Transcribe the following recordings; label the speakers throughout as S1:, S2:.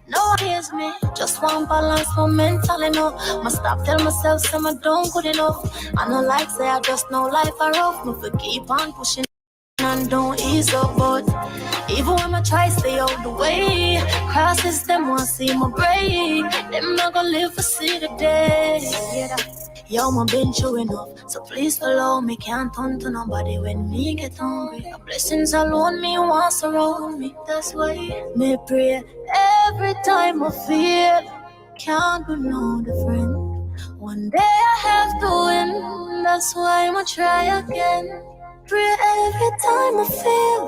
S1: No one hears me, just one balance for mentally, no. Must stop tell myself some I don't good enough. I know like say I just know life are rough. Me for keep on pushing and don't ease up, but even when I try stay out the way, crosses them want see my break. Them not gonna live for see the day. Yo, my been through enough, so please follow me. Can't turn to nobody when me get hungry. The blessings alone me wants around me. That's why me pray every time I feel can't do no different. One day I have to win. That's why I'ma try again. Pray every time I feel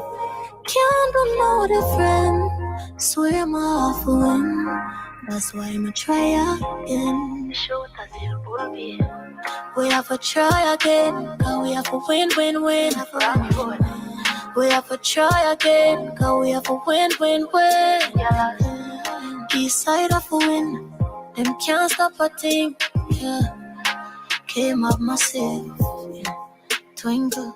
S1: can't do no different. Swear my heart for win. That's why I'ma try again. We have to try again, cause we have to win. We have to try again, cause we have to win. East side of a win, them can't stop a thing. Yeah, came up massive, yeah. Twinkle.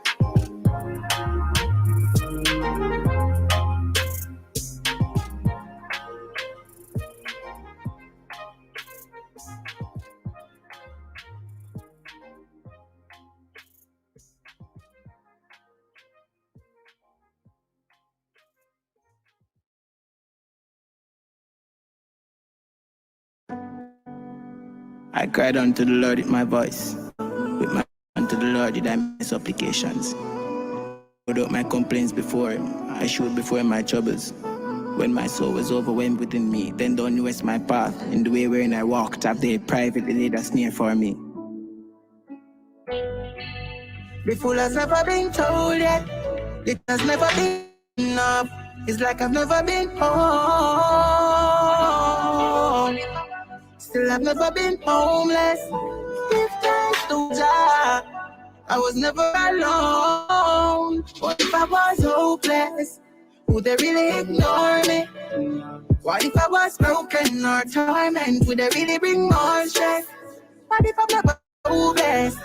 S2: I cried unto the Lord with my voice. With my unto the Lord did I make supplications. Poured out my complaints before him. I showed before him my troubles. When my soul was overwhelmed within me, then thou knewest my path. In the way wherein I walked, have they privately laid a snare for me. The fool has never been told yet. It has never been enough. It's like I've never been home. Still I've never been homeless. Give thanks to God, I was never alone. What if I was hopeless? Would they really ignore me? What if I was broken or torment? Would they really bring more stress? What if I'm never hopeless?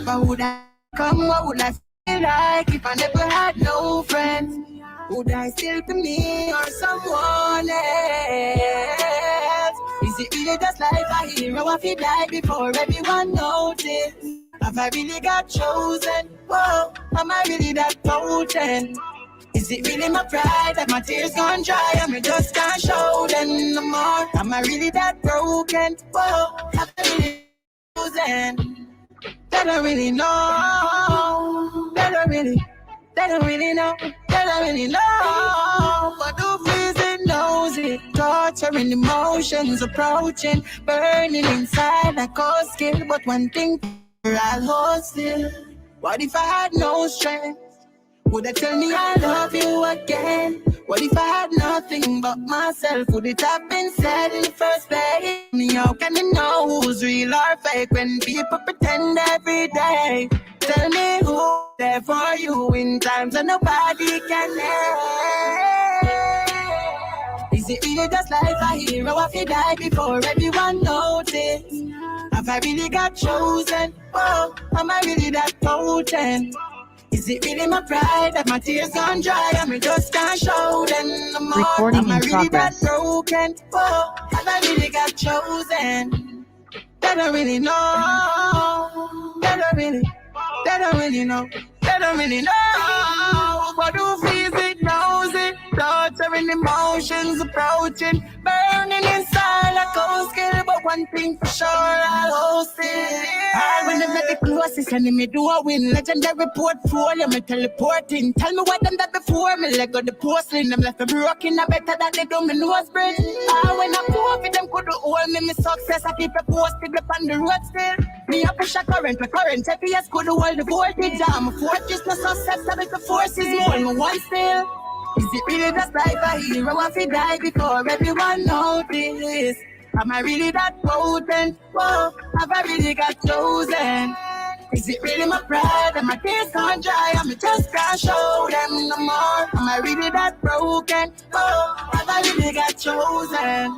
S2: What would I come? What would I feel like if I never had no friends? Would I still be me or someone else? Is it really just like a hero if he died before everyone noticed? Have I really got chosen? Whoa, am I really that potent? Is it really my pride that my tears gone dry and I just can't show them no more? Am I really that broken? Whoa, have I really chosen? They don't really know. They don't really know. They don't really know. But who feels it knows it. Torturing emotions approaching, burning inside like cold skin. But one thing I'll hold still. What if I had no strength? Would they tell me I love you again? What if I had nothing but myself? Would it have been said in the first place? How can you know who's real or fake when people pretend every day? Tell me who's there for you in times when nobody can help. Is it really just like a hero if he died before everyone noticed? Have I really got chosen? Oh, am I really that potent? Is it really my pride that my tears gone dry and I just can't show them no more?
S3: Recording
S2: Am I
S3: in
S2: really
S3: progress.
S2: that broken? Whoa, have I really got chosen? They don't really know. They don't really know. They don't really know. But who feels it knows it. Torturing emotions approaching, burning inside like cold skill. But one thing for sure, I'll host it. I when them the closest enemy do a win. Legendary portfolio, me teleporting. Tell me what them that before me leg of the porcelain. Them left me broken, I better that they do me nose bridge. When I go for them could hold me success. I keep it posted up on the road still. Me a push a current, my current FPS could hold the voltage. I'm a fortress, no success, I make the forces more. Me one still. Is it really just like a hero if he died before everyone noticed? Am I really that potent? Whoa, have I really got chosen? Is it really my pride that my tears can't dry and me just can't show them no more? Am I really that broken? Whoa, have I really got chosen?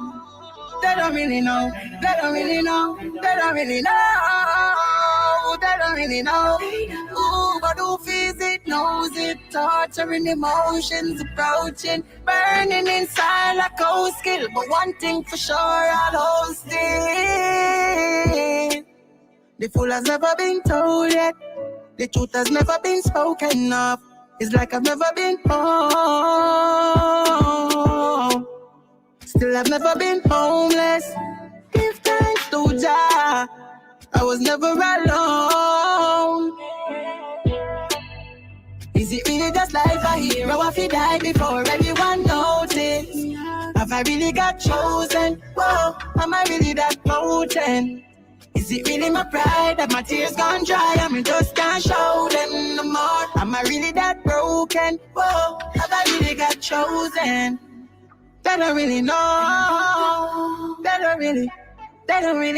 S2: They don't really know, they don't really know, they don't really know, they don't really know. Ooh, but who feels it knows it. torturing emotions approaching, burning inside like cold skill. But one thing for sure, I'll hold still. The fool has never been told yet. The truth has never been spoken of. It's like I've never been home. Still I've never been homeless. Give thanks to Jah, I was never alone. Is it really just like a hero if he died before everyone noticed? Have I really got chosen? Whoa, am I really that potent? Is it really my pride that my tears gone dry and me just can't show them no more? Am I really that broken? Whoa, have I really got chosen? They don't really know. They don't really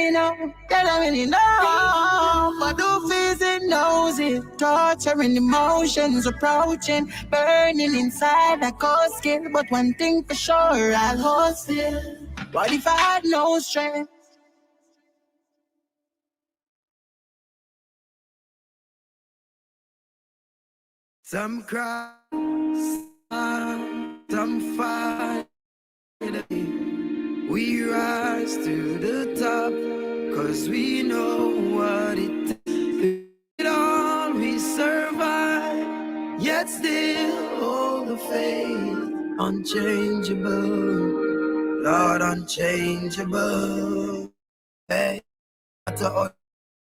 S2: know. They don't really know. But who feels it knows it. Torturing emotions approaching, burning inside like cold skin. But one thing for sure, I'll hold still. What if I had no strength? Some cry, some fight. We rise to the top, 'cause we know what it is. It all we survive, yet still hold the faith. Unchangeable, Lord, unchangeable. Hey, matter how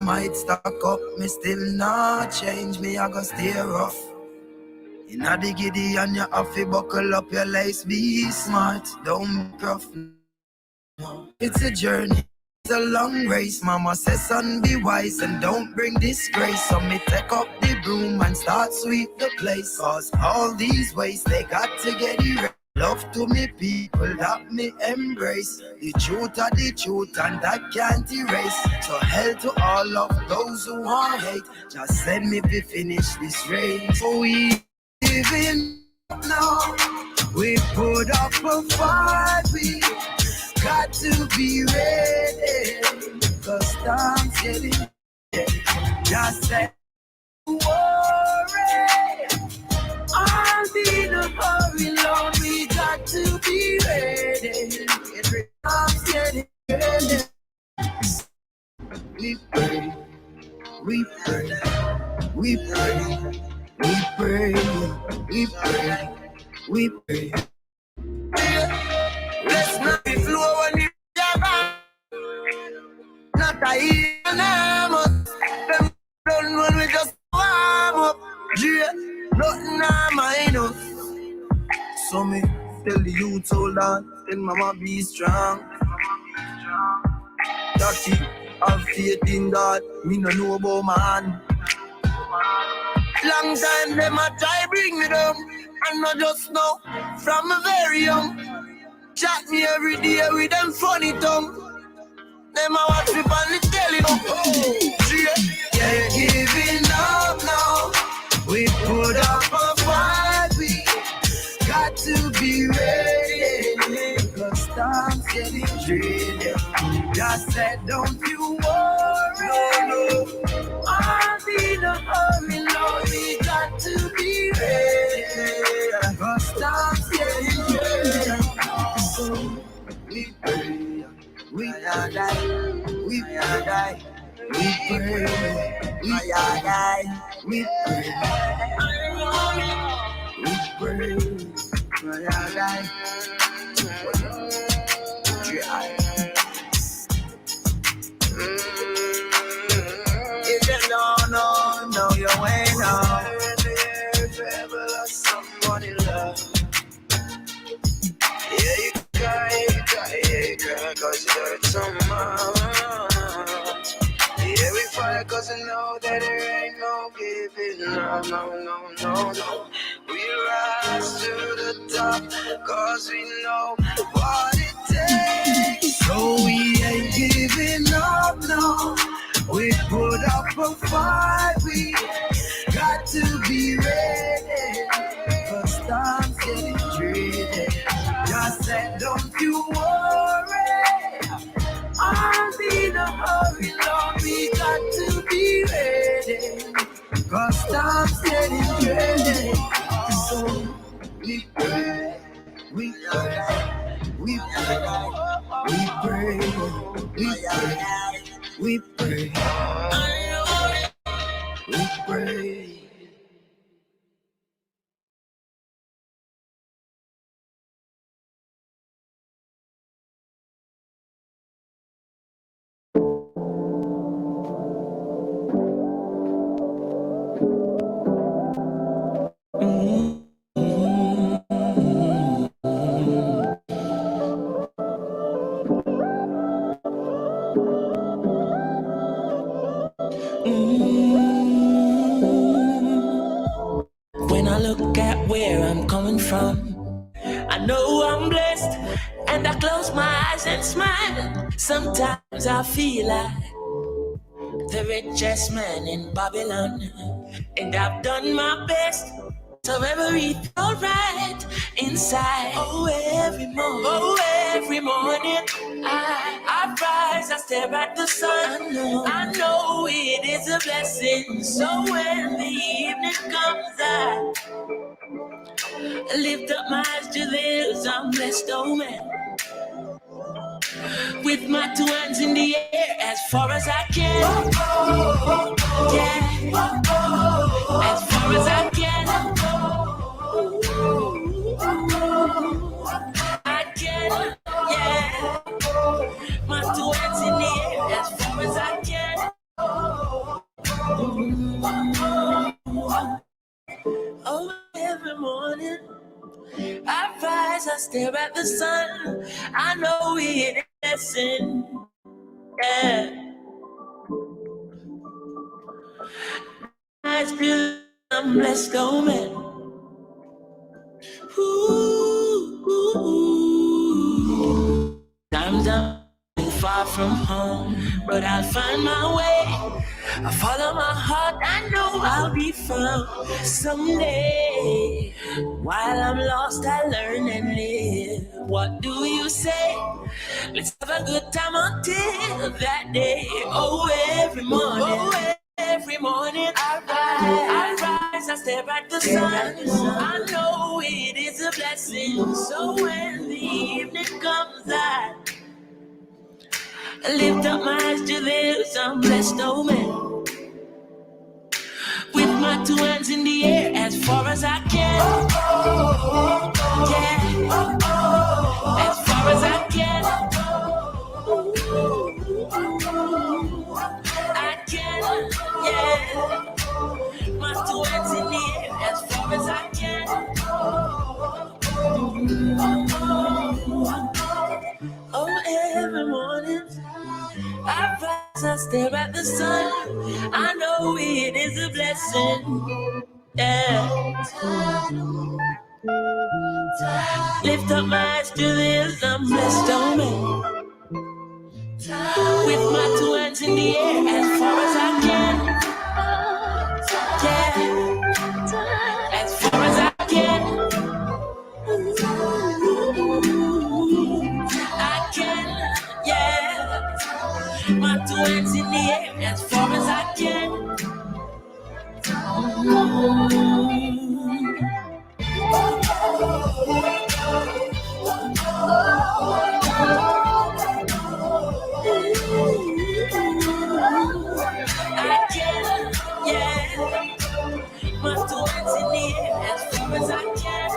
S2: might stack up, me still not change. Me, I go stay rough. Inna the giddy and you have to buckle up your lace. Be smart, don't be rough. No. It's a journey, it's a long race. Mama says, son, be wise and don't bring disgrace. So me take up the broom and start sweep the place. 'Cause all these ways, they got to get erased. Love to me people that me embrace. The truth are the truth and that can't erase. So hell to all of those who want hate. Just send me to finish this race. So we living now, we put up a fight, we got to be ready, 'cause time's getting ready. Just say, worry, I'll be the hurry, Lord, we got to be ready. Time's getting ready. We pray, we pray, we pray. We pray, we pray, we pray. Let's not be flow when you not a enormous. Them done when we just warm up. Yeah, nothing I mind us. So me tell the youth hold on, tell mama be strong. Daddy, have faith in God, me no know about man. Long time them a try bring me down, and not just now, from a very young. Chat me every day with them funny tongue. Them a watch me on the telly. Oh, yeah, giving up now. We put up a fight, we got to be ready, 'cause time's getting ready. Just said, don't you worry, no. I'll be the hurry, Lord, we got to be ready, 'cause time's getting ready. So we pray, we are die, we are die, we pray, we are die, we pray, we pray, we are die. If you don't know your way now. If you ever lost somebody love, yeah, you cry, 'cause you hurt so much. Yeah, we fight 'cause we know that there ain't no giving up, no. We rise to the top 'cause we know what it takes. So we ain't giving up, no. We put up a fight, we got to be ready, 'cause time's getting ready. Just said, don't you worry, I'll be the hurry, Lord, we got to be ready, 'cause time heart's getting dirty. So we pray, we pray, we pray, we pray, we pray, we pray, we pray.
S3: When I look at where I'm coming from, I know I'm blessed, and I close my eyes and smile. Sometimes I feel like the richest man in Babylon, and I've done my best, so everything's alright inside. Oh, every morning, I rise, I stare at the sun. I know it is a blessing, so when the evening comes, I lift up my eyes to this, I'm blessed, oh man. With my two hands in the air, as far as I can. Yeah, as far as I can. I can, yeah. My two hands in the air, as far as I can. Oh, every morning I rise, I stare at the sun. I know it is sin. Yeah. I feel I'm blessed, oh man. Ooh. Times I'm far from home, but I'll find my way. I follow my heart, I know I'll be found someday. While I'm lost, I learn and live. What do you say? Let's have a good time until that day. Oh, every morning I rise, I stare at the sun. I know it is a blessing, so when the evening comes, I lift up my eyes to this, I'm blessed, oh man. With my two hands in the air, as far as I can. Yeah, as far as I can. I can, yeah. My two hands in the air, as far as I can. Oh, every morning I rise, I stare at the sun. I know it is a blessing. Yeah. Lift up my eyes to this, I'm blessed, oh man. With my two hands in the air, as far as I can. Yeah. As far as I can. I can, yeah. My two hands in the air, as far as I can. I can, yeah. My two hands in the air, as far as I can.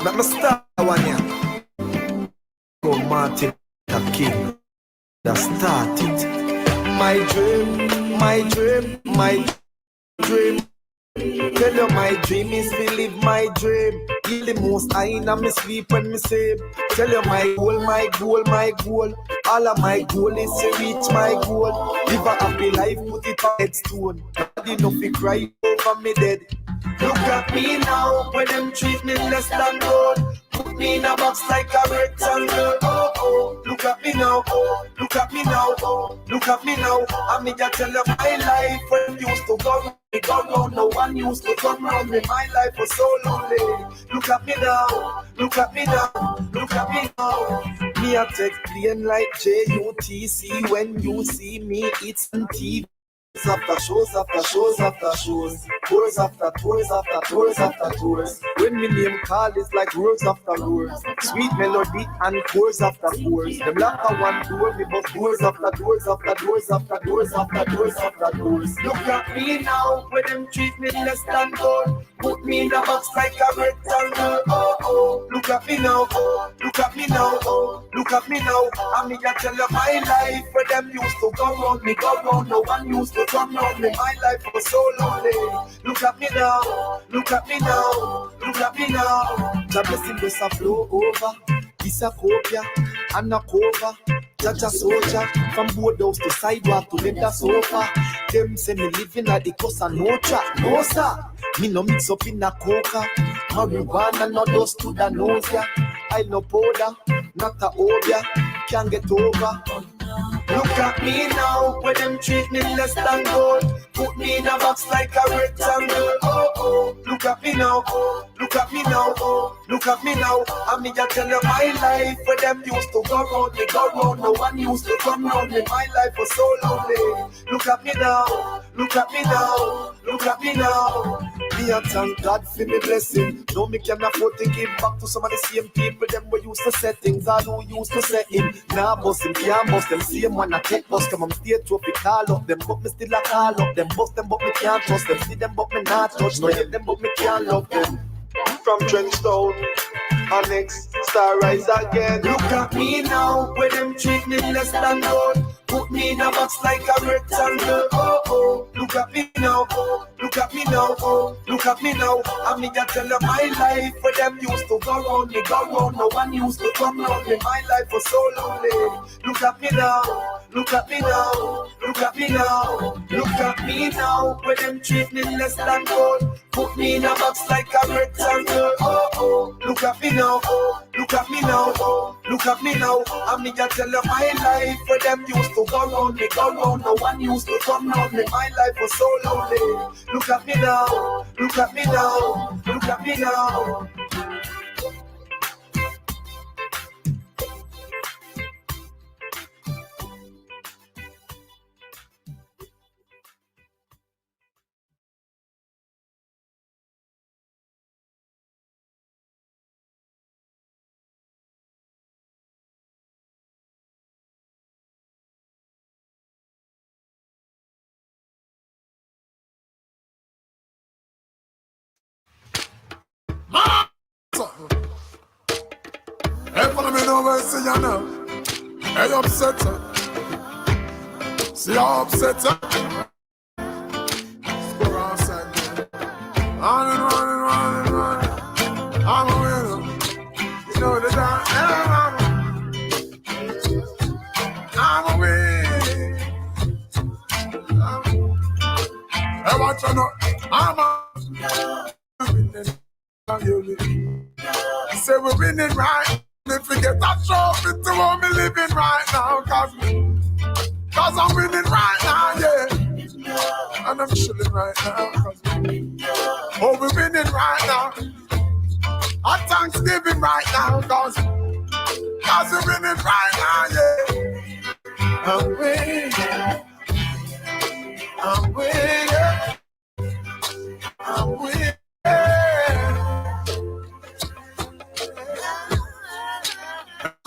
S2: Let me start one here. Go Martin the King. That started. My dream, my dream, my dream
S4: Tell you my dream is to live my dream. Heal the most I in me sleep when me sleep. Tell you my goal, my goal, my goal. All of my goal is to reach my goal. Live a happy life, put it on headstone. Nobody no fi cry over me dead. Look at me now, when them treat me less than gold. Put me in a box like a rectangle. Oh oh, look at me now. Oh, look at me now. Oh, look at me now. I mean, I tell you my life when used to go. Me go round, no one used to come round me. My life was so lonely. Look at me now, look at me now, look at me now. Me a take plane like JUTC. When you see me, it's on TV. After shows, after shows, after shows. Tours after tours, after tours, after tours. When me name call, it's like roars after roars. Sweet melody and chords after chords. Them like a one door, me but doors after doors, after doors, after doors, after doors, after doors. Look at me now, when them treat me less than gold. Put me in a box like a rectangle. Oh oh, look at me now. Oh, look at me now. Oh, look at me now. I mean, I tell you my life where them used to go round me, go round. No one used to come round me. My life was so lonely. Look at me now. Look at me now. Look at me now. The blessing just a flow over. This a copia and a cover. Jaja soldier from boardhouse to sidewalk to leather sofa. Them say me living at the coast and no track, no sir. Me no mix up in a coca. Marijuana no dust to the nose ya. I no powder, not a obia. Can't get over. Look at me now, when them treat me less than gold. Put me in a box like a rectangle. Oh oh, look at me now. Oh, look at me now. Oh, look at me now. I mean, I tell you my life where them used to go round me, go round. No one used to come round me. My life was so lonely. Look at me now. Look at me now. Look at me now. Me and thank God for me blessing. No, me can afford to give back to some of the same people. Them were used to set things. I who used to set him. Now bust him, can't bust them. Same one I take bust. Come on, stay trophy, call up them. But me still a call up them. Bust them, but me can't trust them. See them, but me not touch. No, hate them, but me can't love them. From Trenchtown, our next star rise again. Look at me now, when them treat me less than gold. Put me in a box like a rectangle. Oh oh, look at me now. Oh, look at me now. Oh, look at me now. I mean, I tell you my life where them used to go round me, go round. No one used to come round me. My life was so lonely. Look at me now. Look at me now. Look at me now. Look at me now, where them treat me less than gold. Put me in a box like a rectangle. Oh oh, look at me now. Oh, look at me now. Oh, look at me now. I mean, I tell you my life where them used to go round me, go round. No one used to come round me. My life was so lonely. Look at me now. Look at me now. Look at me now.
S5: Hey, follow me now, I see you now. Hey, upset her. See how upset her. Score outside there. Running. I'm a winner. You know the time. I'm a winner. Hey, watch out now. I'm a winner. Say we're winning right. If we get that trophy to what me living right now, cause I'm winning right now, yeah. And I'm chilling right now, oh, we're winning right now. Our Thanksgiving right now, cause we're winning right now, yeah. I'm winning. I'm winning.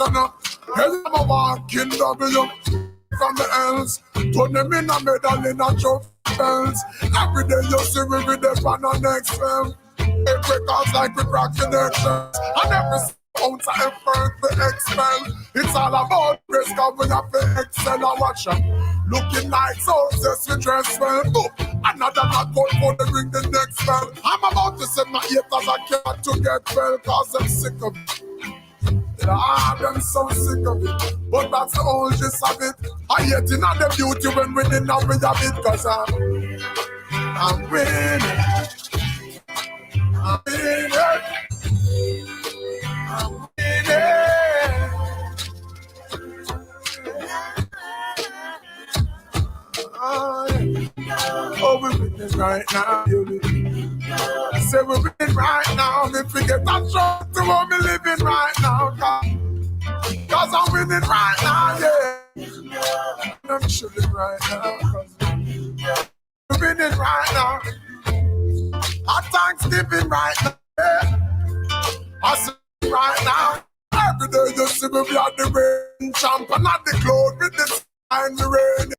S5: I'm a walking W from the else. Turn them in a medal in a trophy bells. Every day you see me with the pan on next film. It records like we crack connections. And every ounce of effort we expel. It's all about risk, cause we have to excel and watch them. Looking like success, we dress well. Boop. Another not going for the ring the next spell. I'm about to send my haters I can't to get well, cause I'm sick of it. I'm so sick of it. But that's the whole gist of it. I hate in all the beauty when winning now we have it, cause I'm winning. I'm winning. I'm winning. Oh, we're winning right now, baby. Say we're winning right now. Me forget that shot to what me living right now. Cause I'm winning right now, yeah. I'm chilling right now. Cause we're winning right now. Our Thanksgiving right now, yeah. I see right now. Every day you see me at the rain. Champion at the cloud with the sign the rain.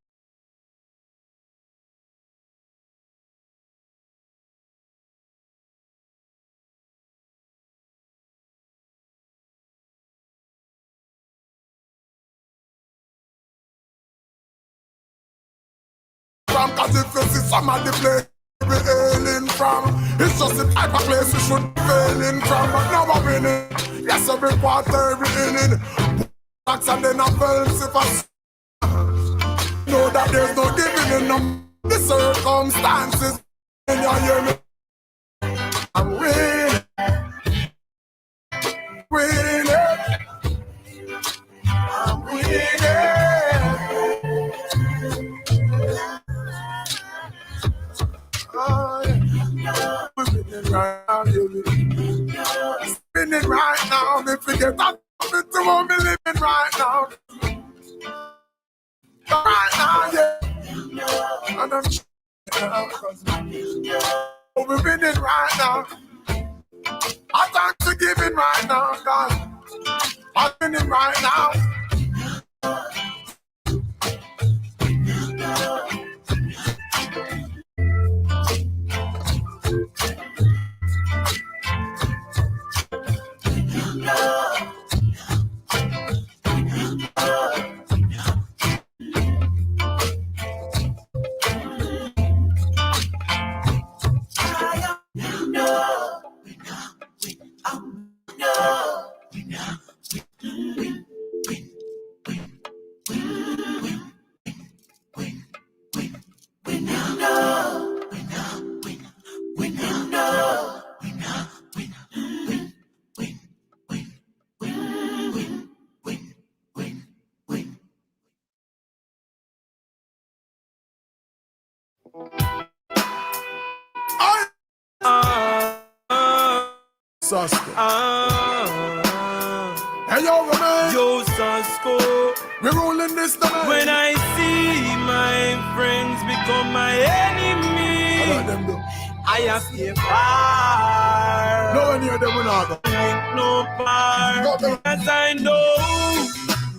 S5: Cause if you see some of the place we hailing from, it's just the type of place we should be failing from. But now we're winning. Yes, every quarter, every inning. Tax and then a falsification. Know that there's no giving in them. The circumstances. And you hear me? I'm winning. Winning. I'm winning. We're winning right now, yeah. Spinning right now, me forget that to what me living right now. Right now, yeah. And I'm now, cause we're winning right now. I thank to giving right now, cause I'm winning right now. Hey yo, man.
S3: Yo, Sasko.
S5: We're rolling this down.
S3: When I see my friends become my enemy,
S5: I let them do.
S3: I have to far.
S5: No one near them will not go.
S3: No part. As I know,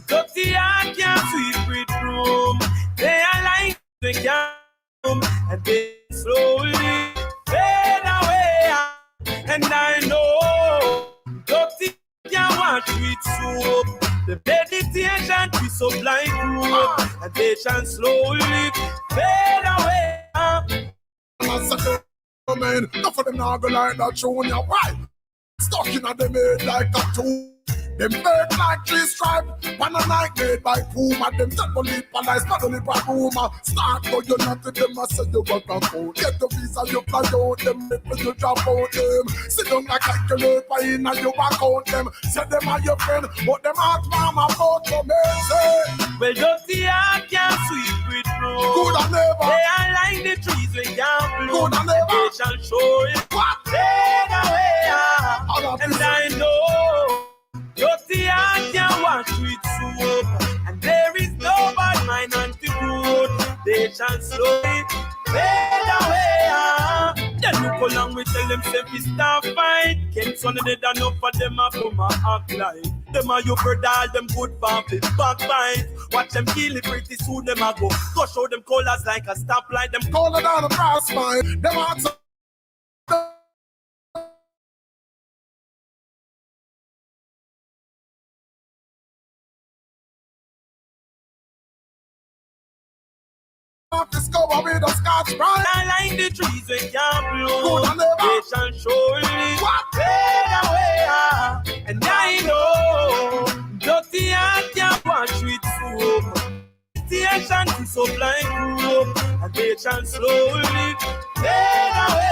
S3: dirty heart can't sweep with room. They are like they can't come, and they slowly fade away. And I know, dirty can't watch with soap. The meditation be so blind group, and they shall slowly fade away.
S5: Man, enough of them now go like that tune, ya why? Stuck in a them head like a tool. Them bird like three stripe, one a night made by Puma. Them set on lip and I start on lip and rumor. Start go you not to them, I say you got a code. Get the visa, you fly out them, make you drop out them. Sit down like calculate by in and you back out them. Say them are your friend, but them heart mama about to me say.
S3: Well, just the heart can't sweep with road.
S5: Good and never.
S3: They are like the trees we can't bloom.
S5: Good and never.
S3: They shall show it.
S5: What?
S3: Fade away. And I know. Just the heart can wash with soap, and there is no bad mind antidote. They shall slowly fade away. Then look along, we tell them say we start fight. Can't son of the done up for them a come and act like them are your brother, all them good vampy backbite. Watch them kill it pretty soon, them a go show them colors like a stoplight. Them
S5: color down the brass fine. Them hearts Discover with a Scotch bride.
S3: I like the trees we can't bloom. They shall surely fade away. And I know dirty heart can't wash with soap. Station to supply group, and they shall slowly fade away.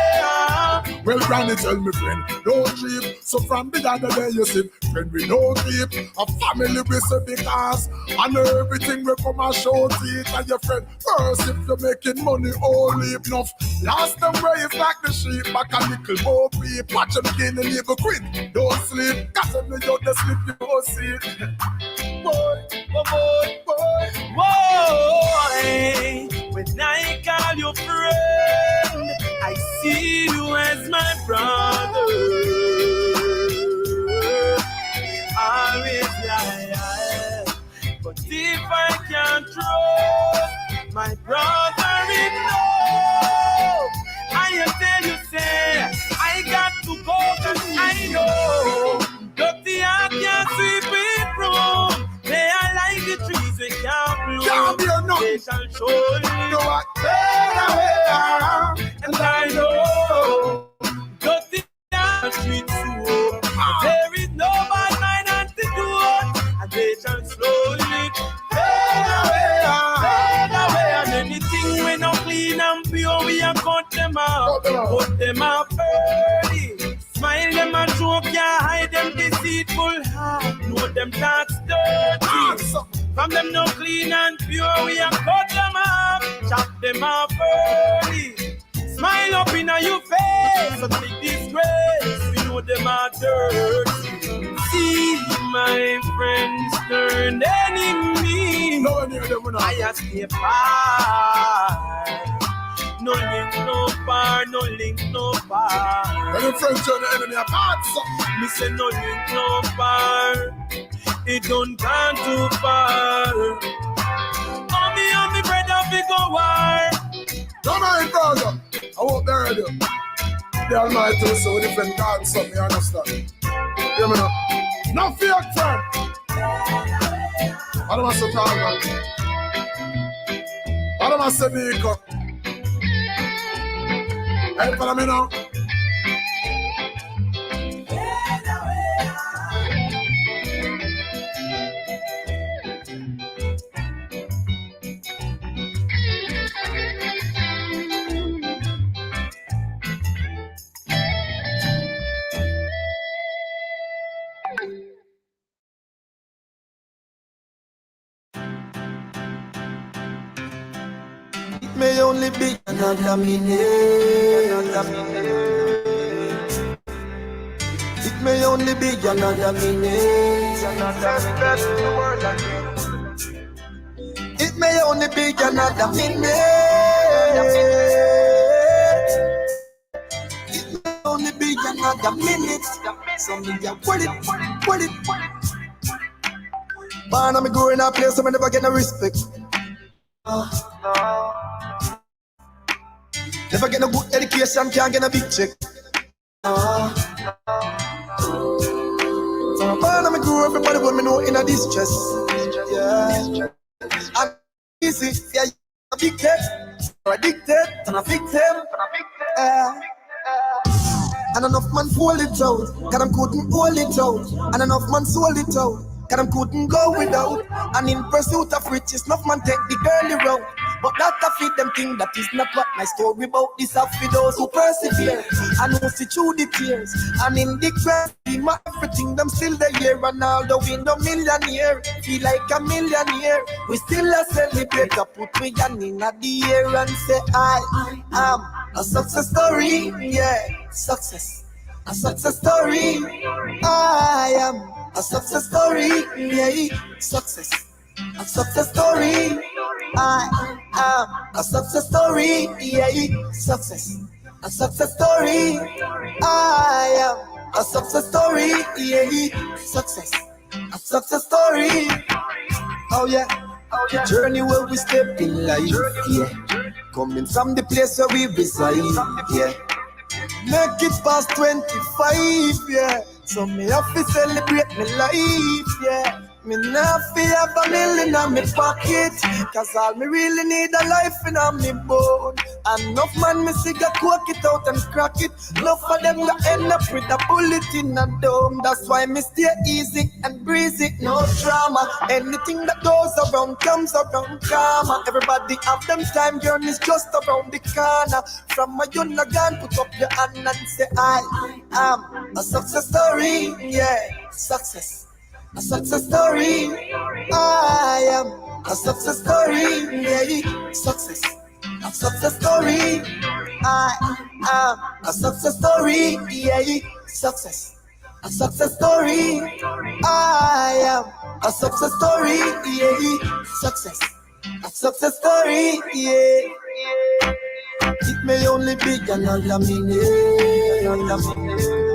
S5: Well, Granny tell me, friend, don't cheap. So from the other day you see, friend, we don't keep a family we say because and everything we come and show teeth and your friend. First, if you're making money, only enough. Last them raised like the sheep, back a little more peep. Watch them gain the label quick. Don't sleep, cause when you don't sleep, you don't see it. Boy,
S3: when I call you friend, I see you as my brother. Always lie, but if I can't trust my brother in love, I tell you, say I got to go, cause I know dirty heart can't sweep it wrong. They are like the trees we can't bloom. They shall surely fade away. And I know dirty heart sweet soul. There is no bad mind antidote. And they shall slowly fade away. Fade away. And anything we not clean and pure, we are cut them out. Cut them out early. Smile them and joke, yeah, hide them deceitful heart. Know them that's dirty. From them no clean and pure, we have cut them up, chop them up early. Smile up in your face, so big disgrace, we know them are dirty. See my friends turn enemy. I ask me far. No link, no bar, no link, no bar.
S5: When your friends turn the enemy apart, so
S3: me say no link, no bar. It don't come too far. On me bread up, we go war.
S5: Don't mind, brother. I won't bury you. The Almighty will so different God, so me understand. Hear me now. No fear, friend. I don't want to talk about it. I don't want to say Nico. Hey, follow me now.
S4: It may only be another minute. It may only be another minute. It may only be another minute. It may only be another minute. So me a pull it. Man, I'm growing up place, so I never get no respect. Never get no good education, can't get a big check. So man, I'm grew up, everybody want me know in a distress. Yeah, I'm easy, yeah, a big head, addicted, and a victim. And enough man fold it out, cause them couldn't hold it out. And enough man sold it out, cause them couldn't go without. And in pursuit of riches, enough man take the girly road. But that a fit them thing, that is not what my story about. This are for those who persevere and who see through the tears. And in the crazy, everything them still the year. And although we no millionaire, feel like a millionaire, we still a celebrate. I put we hand in the air and say I am a success story. Yeah, success, a success story. I am a success story. Yeah, success. A success story. I am a success story. Yeah, success. A success story. I am a success story. Yeah, success. A success story. Oh yeah. The journey where we step in life. Yeah. Coming from the place where we reside. Yeah. Make it past 25. Yeah. So me have to celebrate my life. Yeah. Me not feel have a million in me pocket, cause all me really need a life in a me bone. Enough man me see get cook it out and crack it. Enough of them go end up with a bullet in a dome. That's why me stay easy and breezy, no drama. Anything that goes around comes around karma. Everybody have them time, journeys just around the corner. From a young gun, put up your hand and say I am a success story, yeah, success. A success story. I am a success story. Yeah, success. A success story. I am a success story. Yeah, success. A success story. I am a success story. Yeah, success. A success story. Yeah. It may only be another minute. Another minute.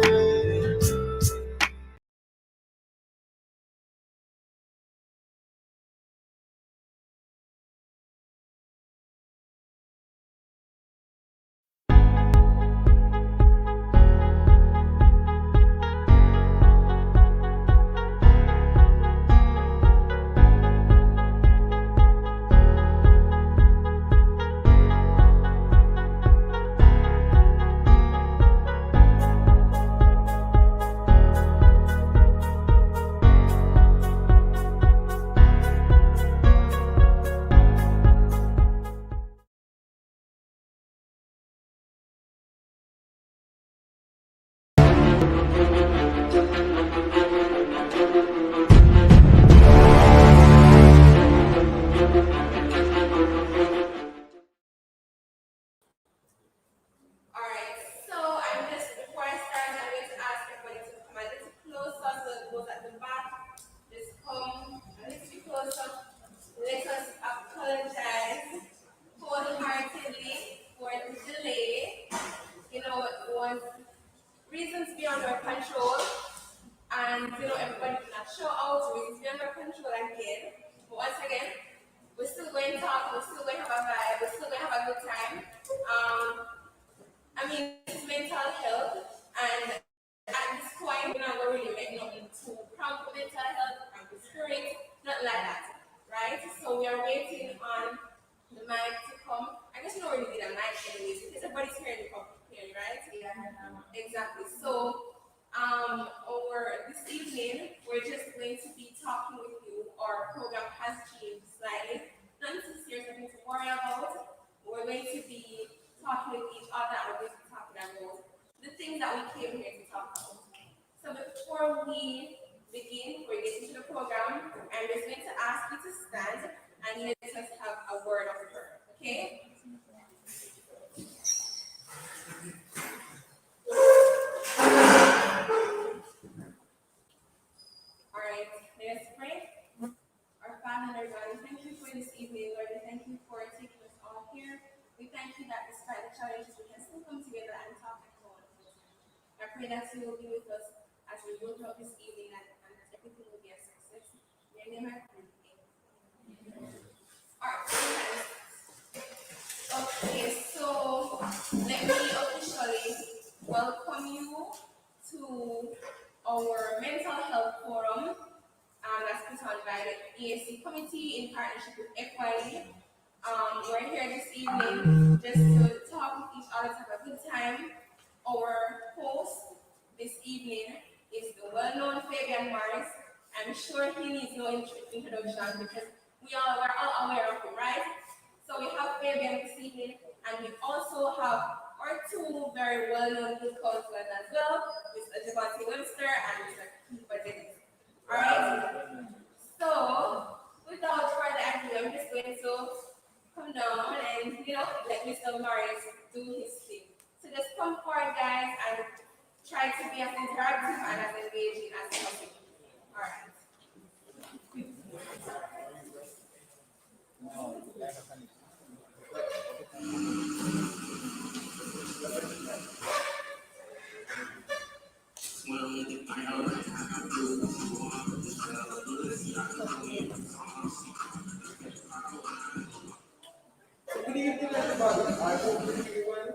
S5: Good evening, everybody. I hope you're doing well.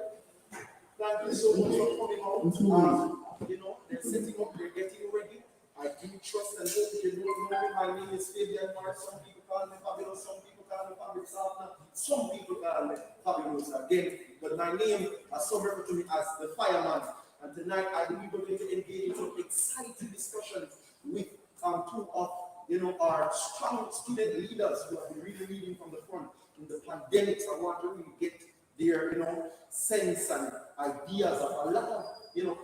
S5: Thank you so much for coming out. They're setting up, they're getting ready. I do trust and hope you don't know
S4: my name is Fabian Mark. Some people call me Fabulous, some people call me Fabulous Softener, some people call me Fabulous again. But my name is so referred to me as the Fireman. And tonight I will be going to engage in some exciting discussions with two of our strong student leaders who have been really leading from the front in the pandemics. I want to really get their sense and ideas of a lot of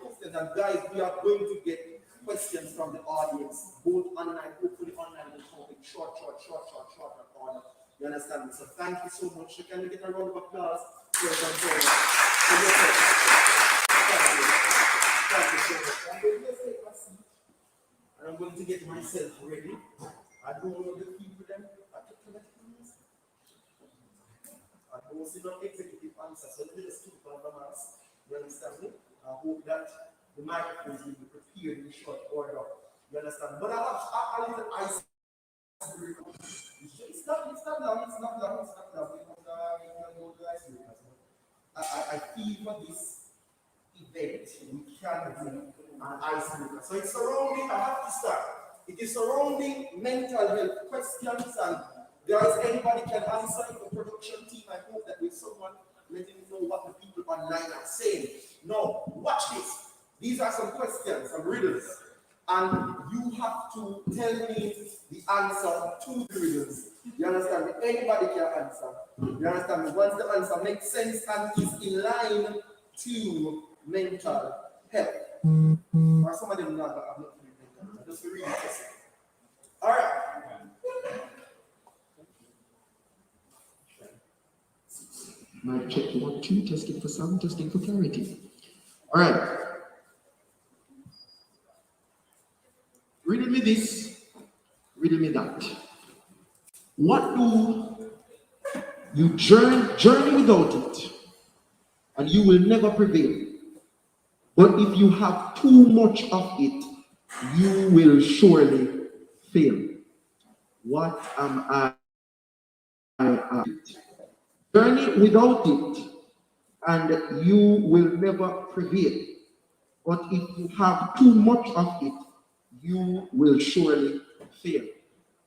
S4: questions. And guys, we are going to get questions from the audience, both online, hopefully online, and short recording. You understand me? So thank you so much. So can we get a round of applause? Thank you so much. I'm going to just take my seat and I'm going to get myself ready. I don't know the people them. I don't see no executive answer, so let me just keep it on the mask. You understand me? I hope that the microphones will be prepared in short order. You understand? But I have a little ice. It's not long. I feel for this event, we can do an icebreaker. So it's surrounding, I have to start. It is surrounding mental health questions, and guys, anybody can answer. The production team, I hope that with someone letting me know what the people online are saying. No, watch this. These are some questions, some riddles, and you have to tell me the answer to the riddles. You understand me? Anybody can answer. You understand me? Once the answer makes sense and is in line to mental health. Or some of them not, but I'm not feeling mental health. Just to really test it. All right.
S6: Mic check 1, 2, testing for sound, testing for clarity. All right. Riddle me this, riddle me that. What do you journey without it, and you will never prevail? But if you have too much of it, you will surely fail. What am I? Journey without it, and you will never prevail. But if you have too much of it, you will surely fail.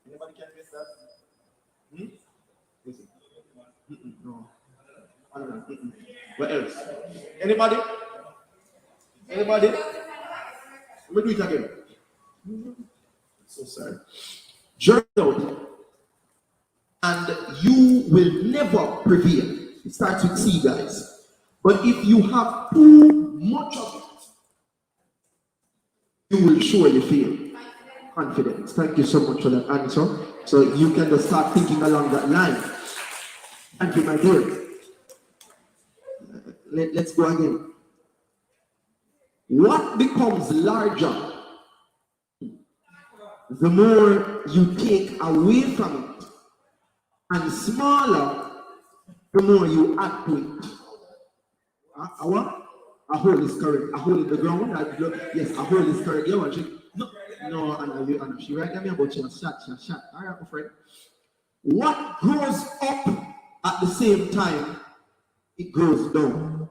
S4: Anybody can guess that?
S6: No. What else? Anybody? Anybody? Let me do it again. So sorry. Journey out, and you will never prevail. It starts with C, guys. But if you have too much of it, you will surely fail. Confidence. Thank you so much for that answer. So you can just start thinking along that line. Thank you, my dear. Let's go again. What becomes larger the more you take away from it, and smaller the more you add to it? A hole is correct. A hole in the ground. Yes, a hole is correct. No, and she right there about shot. All right, my friend. What grows up at the same time it grows down?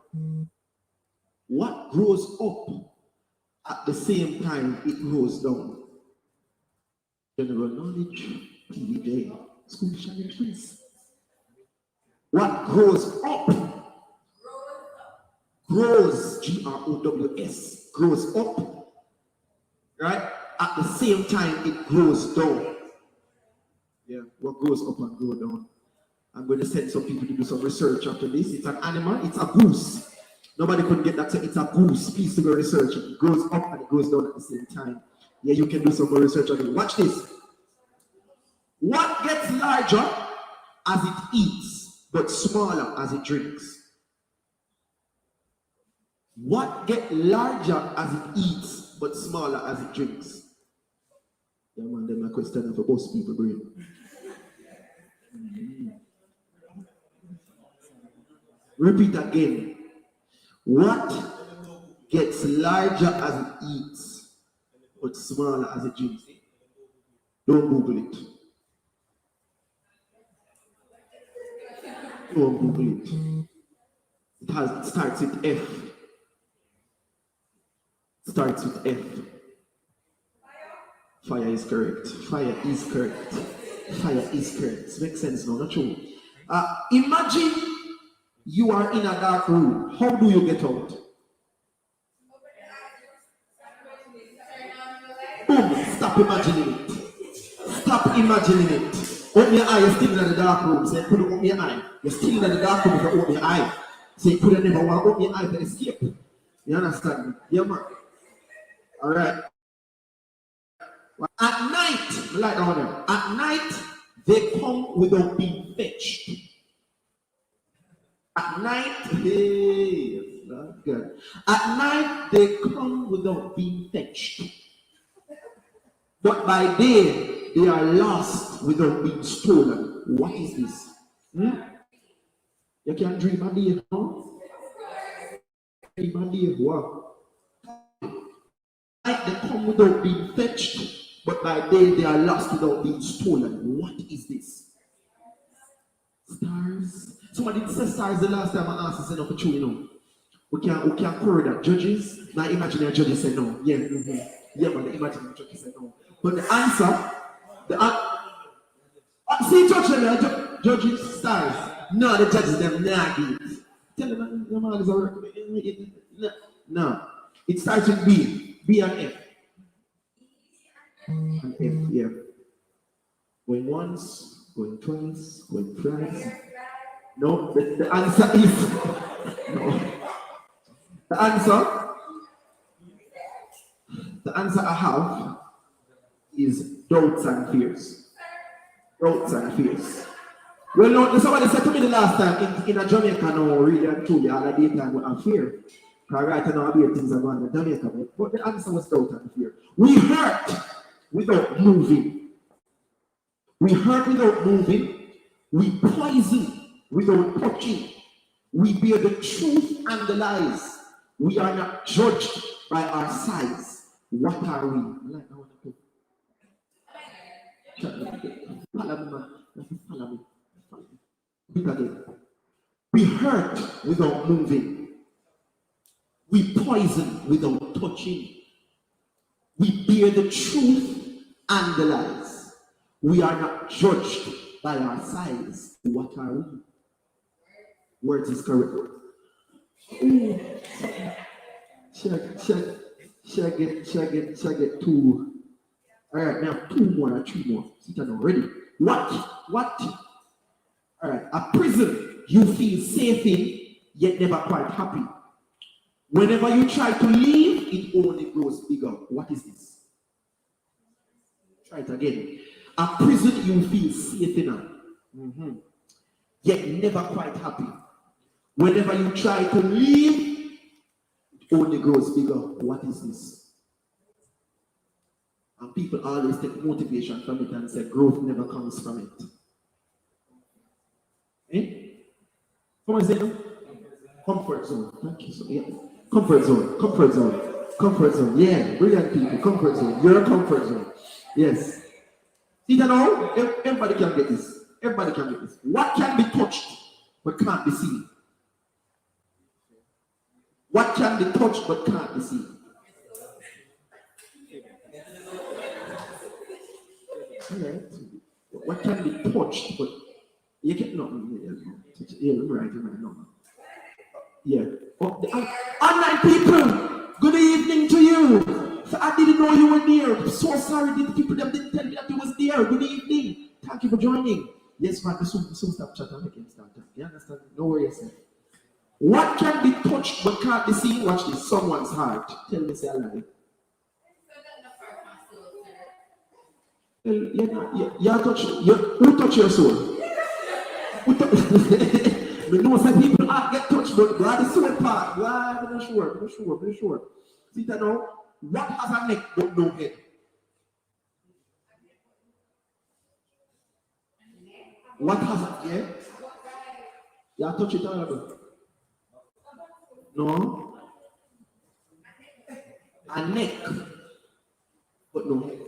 S6: What grows up at the same time it grows down? General knowledge, PJ, school challenge, please. What grows up? Grows, Grows, grows up, right? At the same time it grows down. Yeah, what grows up and grows down? I'm going to send some people to do some research after this. It's an animal, it's a goose. Nobody could get that, so it's a goose. Please to go research. It grows up and it goes down at the same time. Yeah, you can do some more research on it. Watch this. What gets larger as it eats, but smaller as it drinks? What gets larger as it eats, but smaller as it drinks? Yeah, man, then my question for most people, brain. Repeat again. What gets larger as it eats, but smaller as it drinks? Don't Google it. Don't Google it. It starts with F. Starts with F. Fire is correct. Fire is correct. Fire is correct. Makes sense now, not true. Imagine you are in a dark room. How do you get out? Boom. Stop imagining it. Stop imagining it. Open your eye, you're still in the dark room. Say, put it open your eye. You're still in the dark room if you open your eye. Say, put it never want to open your eye to escape. You understand me? Yeah, man. Alright. At night, like down there. At night, they come without being fetched. At night, hey, that's good. At night, they come without being fetched. But by day, they are lost without being stolen. What is this? You can dream a day, no? Dream a day, wow. At night, they come without being fetched, but by day, they are lost without being stolen. What is this? Stars. Somebody said stars the last time I asked, I said, no, for true, you know. We can query that. Judges, my imaginary judges said no. Yeah, yeah, but the imaginary judges said no. But the answer, see, judges, stars. No, the judges, them naggy. Tell them, your man is a work. No. It starts with B. B and F. And F, yeah. Going once, going twice, going thrice. No, the answer is no. The answer I have is doubts and fears. Doubts and fears. Well, no, somebody said to me the last time in a Jamaica, no, really and truly, all the daytime we have fear. Because right now, I hear things are going on in Jamaica, but the answer was doubt and fear. We hurt without moving. We hurt without moving. We poison without touching. We bear the truth and the lies. We are not judged by our size. What are we? Follow me. We hurt without moving. We poison without touching. We bear the truth and the lies. We are not judged by our size. What are we? Words is correct. Shall I get two? All right, now 2 more or 3 more. Sit down ready. What? All right, a prison you feel safe in, yet never quite happy. Whenever you try to leave, it only grows bigger. What is this? Try it again. A prison you feel safe in, yet never quite happy. Whenever you try to leave, it only grows bigger. What is this? And people always take motivation from it and say growth never comes from it. Come on, say no? Comfort zone. Thank you. So, yeah. Comfort zone. Yeah, brilliant people. Comfort zone. You're a comfort zone. Yes. See that now? Everybody can get this. What can be touched but can't be seen? What can be touched but can't be seen? Right. What can be touched but you can not? Yeah, right. No. Yeah. Online people, good evening to you. So I didn't know you were there. I'm so sorry. The people that didn't tell me that you was there. Good evening. Thank you for joining. Yes, man. Soon stop chatting. I can start. You understand? No worries. What can be touched but can't be seen? Watch this. Someone's heart. Tell me, say I lie. Who touch your soul? We know some people get touched, but God is so part. I'm not sure. See that now? What has a neck but no head? What has a yeah? Yeah, touch it all. No. A neck but no head.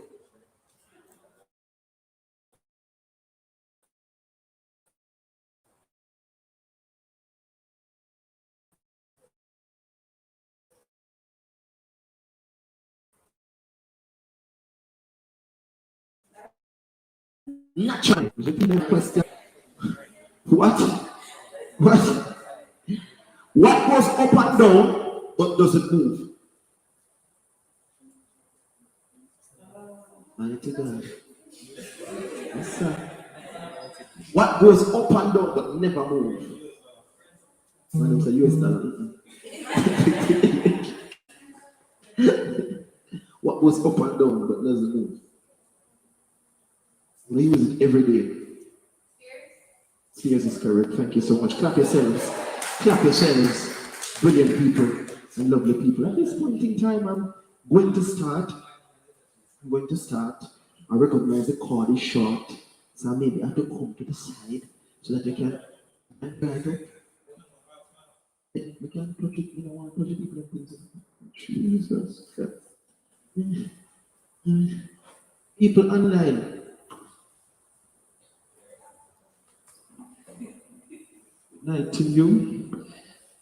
S6: Naturally. Repeat question. What? What? What goes up and down but doesn't move? Mighty God. Yes, sir. What goes up and down but never move? Man, it's a US dollar. What goes up and down but doesn't move? We use it every day. Tears is correct. Thank you so much. Clap yourselves. Clap yourselves. Brilliant people and lovely people. At this point in time, I'm going to start. I recognize the cord is short, so maybe I have to come to the side so that you can right up. We can touch it, you know, want to touch it, people and things. Jesus. People online. Night to you.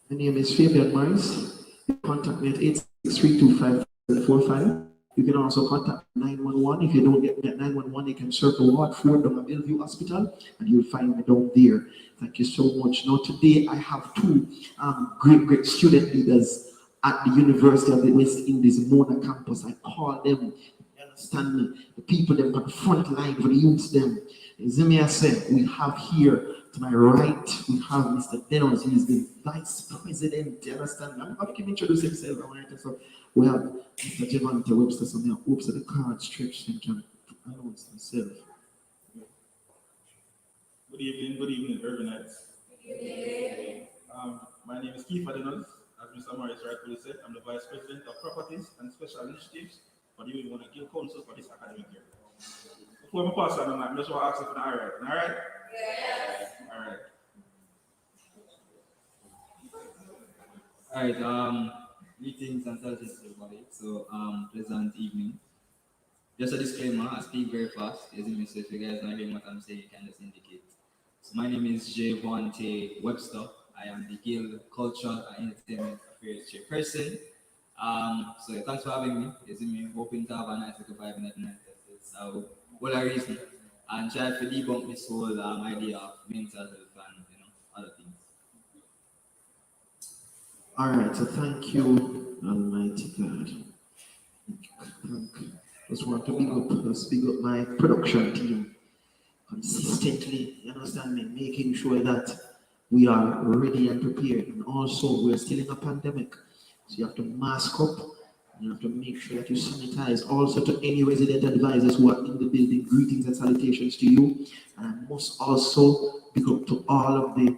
S6: My name is Fabian Morris. You can contact me at 8632545. You can also contact 911. If you don't get me at 911, you can circle Ward 4 down at Bellevue Hospital and you'll find me down there. Thank you so much. Now today I have two great student leaders at the University of the West Indies Mona campus. I call them, you understand me, the people that on the front line for the youths them. As I said, we have here to my right, we have Mr. Dennis. He is the Vice President. You understand? I'm going to introduce himself. So we have Mr. Javante Webster. So now, oops, the card stretched and can announce himself.
S7: Good evening, Irvinites. My name is Keith Adenos. As Mr. Morris rightfully said, I'm the Vice President of Properties and Special Initiatives for the Irvine Hall Council for this academic year. Before I pass on, I just want to ask if you're all right. Yes.
S8: All right. Greetings and salutations, everybody. So, pleasant evening. Just a disclaimer, I speak very fast. As you may say, if you guys not hearing what I'm saying, you can just indicate. So, my name is Javante Webster. I am the Guild Cultural and Entertainment Affairs Chairperson. So, thanks for having me. As you may, hoping to have a nice little vibe that night. That's what I reason. And try to debunk this whole idea of mental health and other things.
S6: All right, so thank you, Almighty God. Just want to big up my production team consistently, you understand me, making sure that we are ready and prepared. And also, we're still in a pandemic, so you have to mask up. You have to make sure that you sanitize. Also, to any resident advisors who are in the building, greetings and salutations to you. And I must also pick up to all of the,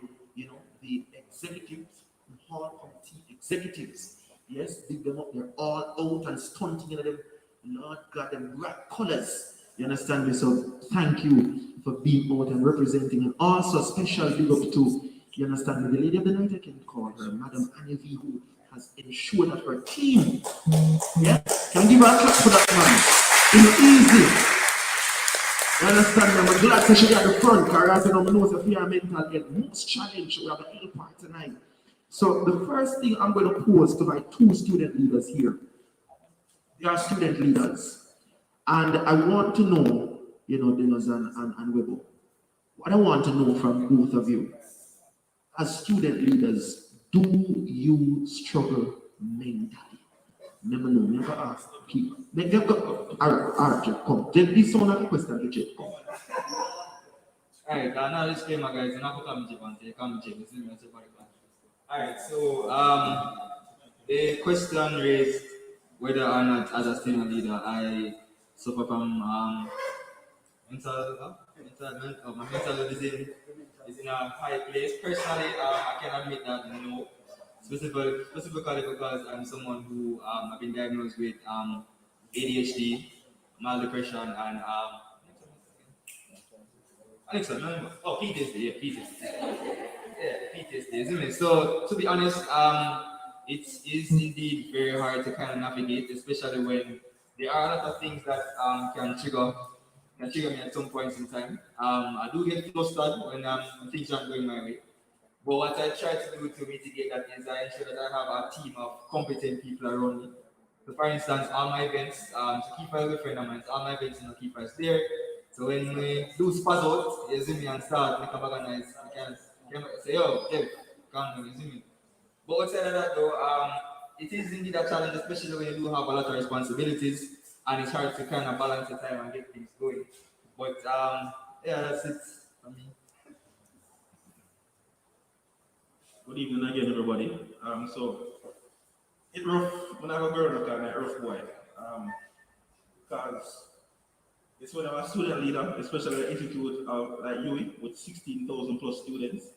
S6: the executives, the hall committee executives. Yes, big them up. They're all out and stunting in them. Lord God, them bright colors. You understand me? So thank you for being out and representing. And also special big up to, you understand me, the lady of the night, I can call her, Madam Annie V, who has ensured that her team, can give her a clap for that man. It's easy. You understand me? I'm glad that she at the front, because I know if you are mental health, most challenge, we have a little part tonight. So the first thing I'm going to pose to my two student leaders here. They are student leaders. And I want to know, Dennis and Webo, what I want to know from both of you, as student leaders, do you struggle mentally? Never ask people. All right, come. This is one of the questions, Jeff. Come.
S8: Alright, now disclaimer, guys. I'm not going to come to Alright, so the question raised whether or not, as a student leader, I suffer from mental health is in a high place. Personally, I can admit that no, specifically because I'm someone who I've been diagnosed with ADHD, mild depression, and PTSD. PTSD, isn't it? So to be honest, it is indeed very hard to kind of navigate, especially when there are a lot of things that can trigger me at some points in time. I do get flustered when things aren't going my way. But what I try to do to mitigate that is I ensure that I have a team of competent people around me. So for instance, all my events, to keep as a friend of mine, all my events in the keepers there. So when we do spaz out, you see me and start make a bag of nice, you can say, yo, Jeff, come on, you see me. But outside of that though, it is indeed a challenge, especially when you do have a lot of responsibilities and it's hard to kind of balance the time and get things going. But yeah, that's it for me.
S7: Good evening again, everybody. So it rough when I go girl look at rough boy. Because it's when I'm a student leader, especially an institute of like UE with 16,000 plus students,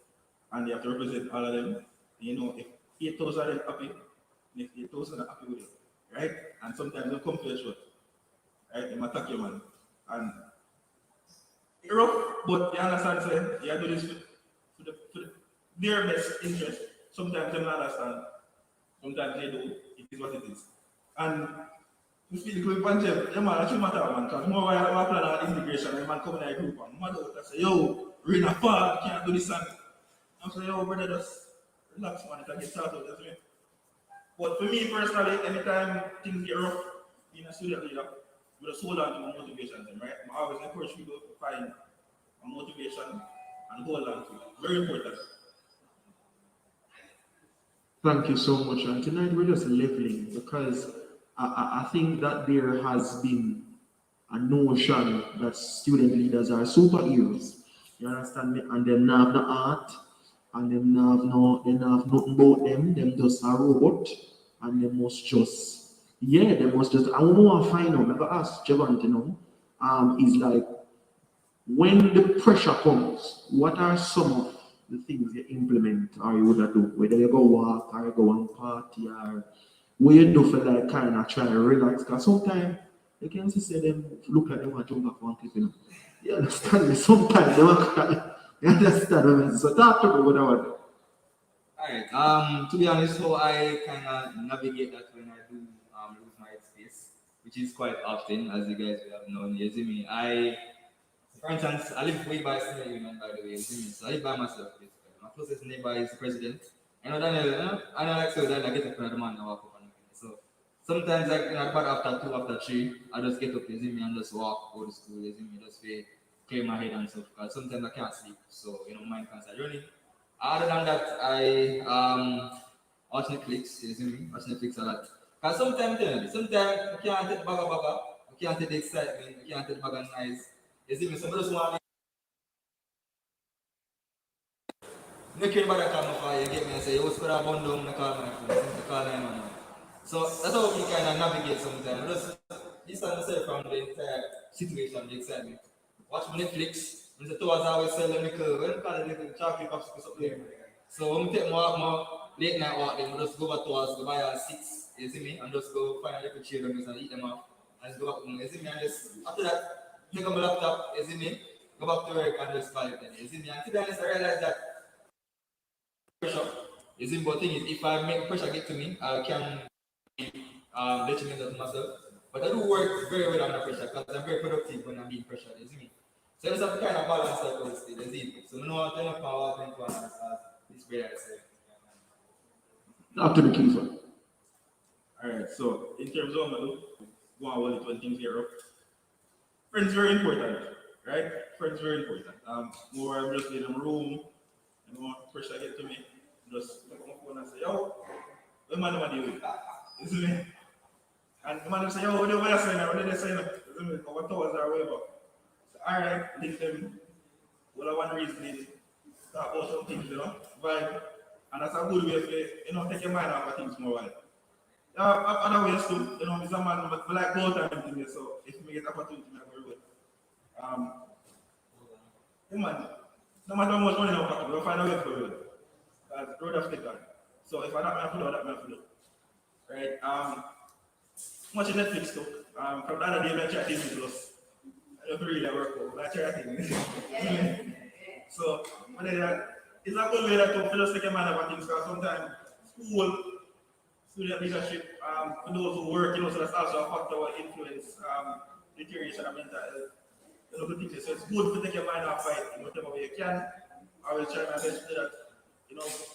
S7: and you have to represent all of them. You know, if 8,000 are happy, and if 8,000 are happy with it, right? And sometimes they come to your short, right? They attack you, man. And it's rough, but you understand, say, you do this for their best interest. Sometimes they don't understand, sometimes they do. It is what it is. And we feel good bunch of yeah man, actually matter man, because more while I plan on integration, and man come in a group and mother would say, yo, we're in a fall, can't do this and I'm saying, yo brother, just relax man, it can get started, that's me. But for me personally, anytime things get rough in a student leader, with a hold on to my motivation, right? I always encourage people to find a motivation and hold on to it. Very important.
S6: Thank you so much. And tonight we're just leveling because I think that there has been a notion that student leaders are superheroes. You understand me? And them not have the art, and them not have nothing about them. Them just a robot, and they must just they must just. I want to find out. Never ask Javante, is like when the pressure comes, what are some of the things you implement or you would do? Whether you go walk or you go on party or what you do for like kind of try to relax. Because sometimes you can see them look like they want to jump off one cliff, You understand me? Sometimes they want to you understand me? So talk to me what I want.
S8: Alright, to be honest, so I kind of navigate that when I do lose my space, which is quite often, as you guys will have known. You see me, for instance, I live way by Senior Union, by the way. You see me, so I live by myself. Basically. My closest neighbor is the president. And I don't like so that I get up from the man and walk up on him. So sometimes like about after 2, after 3, I just get up, you see me, and just walk, go to school, you see me, just clear my head and stuff. Because sometimes I can't sleep, so mind can't start running. Other than that, I watch Netflix, you see me, watch Netflix a lot. Because sometimes you can't take baga, you can't take the excitement, you can't take baga nice. You see me, some just want me care about that call my phone, you get me and say, you was put a bundle on the call my phone, to call 911. So that's how we kind of navigate sometimes. Just distance myself from the entire situation, the excitement. Watch Netflix, and the tours always sell them little chocolate pops or something. So when we take my late night walk, then we just go back to us, go buy our 6, you see me, and just go find a little children and eat them off, and just go back home, you see me, and just after that, take up my laptop, you see me, go back to work and just call it then, you see me, and to be honest, I realize that pressure is important thing is if I make pressure get to me, I can detrimental to myself. But I do work very well under pressure because I'm very productive when I'm being pressured, you see me. So it's a kind of balance that goes still, you see. So I know how to turn up power and as this brother said.
S6: After the key one.
S7: Alright, so in terms of what I do, go on with it when things get rough. Friends very important, right? Friends very important. More I'm just in a room, pressure get to me, just look on my phone and say, yo, what man do you with? You see me? And the man will say, yo, what do you say now? What did they say now? You see me? What hours are whatever. So, alright, link them. Well, I want to reason talk about some things, vibe. And that's a good way for, take your mind off of things more while. Other ways too, Mr. Man, but like both time things, so if we get opportunity, I'm going to do it. Man, no matter how much money I'm pocket, we'll find a way for it. Road of stick on. So if I don't have to do, I don't have to do. Right? Much Netflix too. From the other day, I tried Disney Plus. I don't really work out, but I try things. So, it's a good way to just take a man about things because sometimes school, student leadership, for those who work, so that's also a factor that influence deterioration of mental health. So it's good to take your mind off fight in whatever way you can. I will try my best to do that.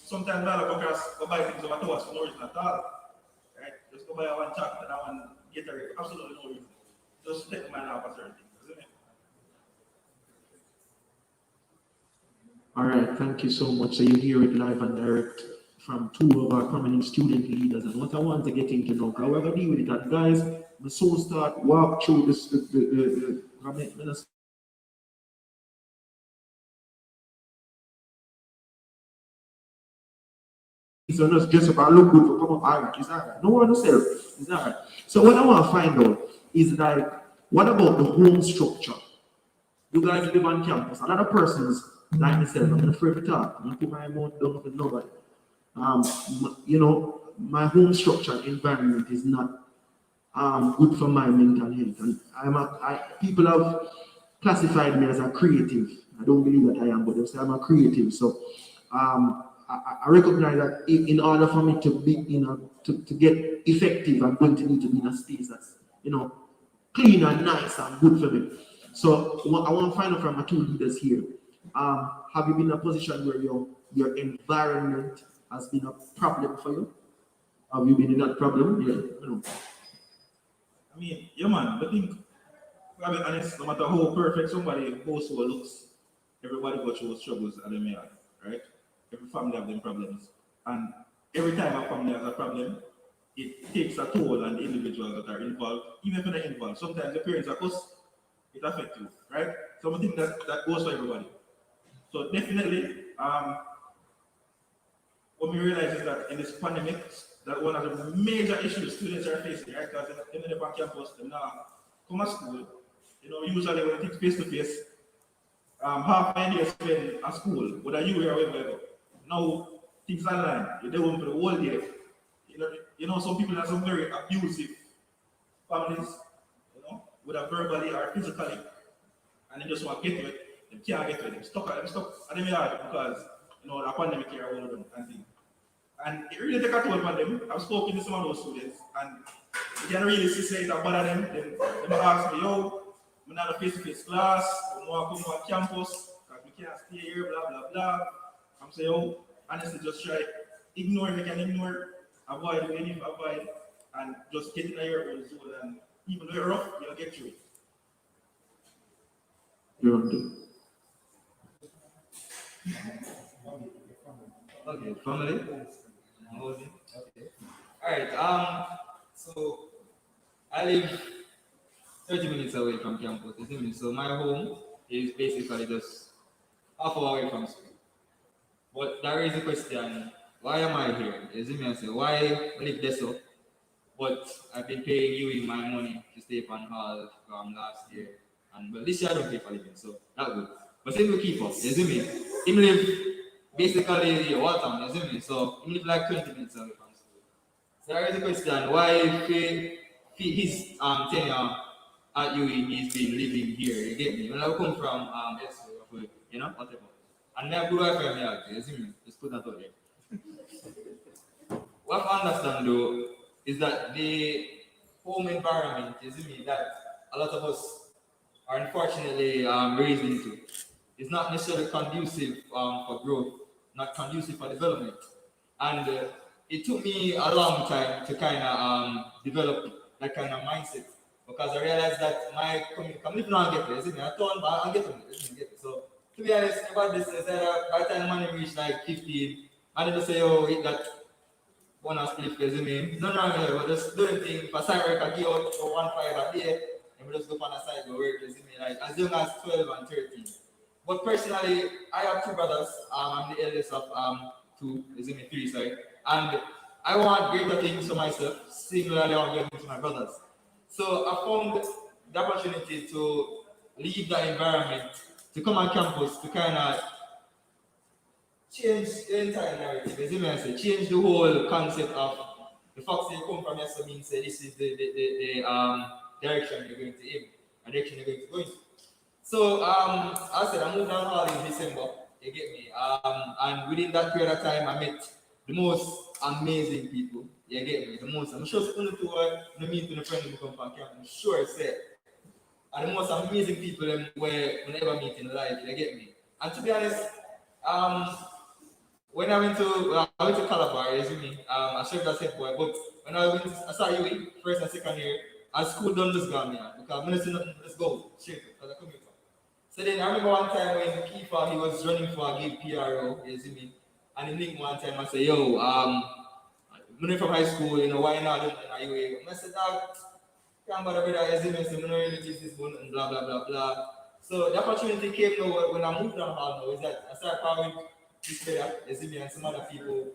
S7: Sometimes I go buy things over 2 hours for no reason at all. Right? Just go buy one chocolate and one Gatorade for absolutely no reason. Just take my mind off of certain things, isn't it?
S6: All right, thank you so much. So you hear it live and direct from two of our prominent student leaders. And what I want to get into now, however, deal with it. And guys, the soul start walk through this. So not just about look good for come up. All right, it's all right. No one to sell. It's all right. So what I want to find out is like, what about the home structure? You guys live on campus. A lot of persons like myself, I'm afraid to talk. I'm not put my mouth down with nobody. You know, my home structure environment is not good for my mental health. And people have classified me as a creative. I don't believe that I am, but they say I'm a creative. So I recognize that in order for me to be, to get effective, I'm going to need to be in a space that's, clean and nice and good for me. So I want to find out from my two leaders here. Have you been in a position where your environment has been a problem for you? Have you been in that problem? Yeah.
S7: I mean, yeah, man. I think, to be honest, no matter how perfect somebody household looks, everybody goes through struggles at the mayor, right? Every family have them problems, and every time a family has a problem, it takes a toll on the individuals that are involved, even if they're not involved. Sometimes the parents are cussed, it affects you, right? So I think that goes for everybody. So definitely, what we realize is that in this pandemic, that one of the major issues students are facing, right? Because in the campus, they now come to school. Usually when it's face to face, half an year spent at school, whether you were or whatever. Now things online, you're there for the whole day. Some people have some very abusive families, whether verbally or physically, and they just want to get to it. They can't get to it. They're stuck at them yard because the pandemic here all of them and things. And it really take a toll on them. I've spoken to some of those students, and you can really see it bother them. They ask me, I'm not a face-to-face class, I want to come on campus, because we can't stay here, blah, blah, blah. I'm saying, honestly, just try, ignore if you can ignore, avoid what you need to avoid, and just get in your own zone, and even though you're rough, you'll get through it.
S8: Okay, family. Okay. All right. So I live 30 minutes away from campus. So my home is basically just half hour away from school. But there is a question: why am I here? I say, why I live there so? But I've been paying you in my money to stay on hall from last year, but this year I don't pay for living, so that's good. But still we keep up. Him live basically the water, so him live like 20 minutes away from school. So there is a question: why his tenure at UE he's been living here? You get me? When I come from whatever. And then good wife for me, just put that out there. What I understand though is that the home environment that a lot of us are unfortunately raised into. It's not necessarily conducive for growth, not conducive for development. And it took me a long time to kind of develop that kind of mindset, because I realized that my community not get it. I thought, but I'll get it. So to be honest about this, is that by the time money reached like 15, I didn't say, hit that bonus split, no, but just doing things for side work, I give out for 1.5 a day, and we just go on the side go work, like as young as 12 and 13. But personally, I have two brothers, I'm the eldest of two, three, sorry, and I want greater things for myself, similarly I want greater things for my brothers. So I found the opportunity to leave that environment, to come on campus, to kind of change the entire narrative, change the whole concept of the fact that you come from here, means this is the direction you're going to aim, and direction you're going to go into. So I said I moved down hall in December, you get me, and within that period of time I met the most amazing people, you get me, I'm sure it's only to meet with a friend who come from campus, I'm sure it's there. And the most amazing people where whenever meet in life, you get me. And to be honest, when I went to Calabar, I served as head boy, but when I started UE, first and second year, at school done this gone, because I'm not saying nothing, let's go, straight, because I come here. So then I remember one time when Kiefer, he was running for a give PRO, you see me? And he linked one time and said, yo, I'm from high school, you know, why not? And I said, dog, can't bother with that, you see me? So I'm not really business one and blah, blah, blah, blah. So the opportunity came now when I moved down hall now, is that I started following this fella, you see me, and some other people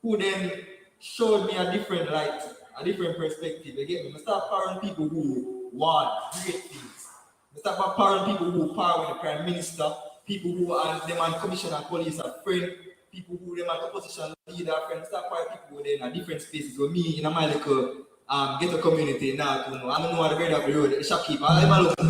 S8: who then showed me a different light, a different perspective. You get me? I start following people who want great things. I start following people who power with the Prime Minister, people who are them and commissioner police are friend, people who them and opposition leader friend. I start following people who are in a different spaces. So me in a my little ghetto community now, you know, I don't know what the bread of the road, the shopkeeper, I'm a look, you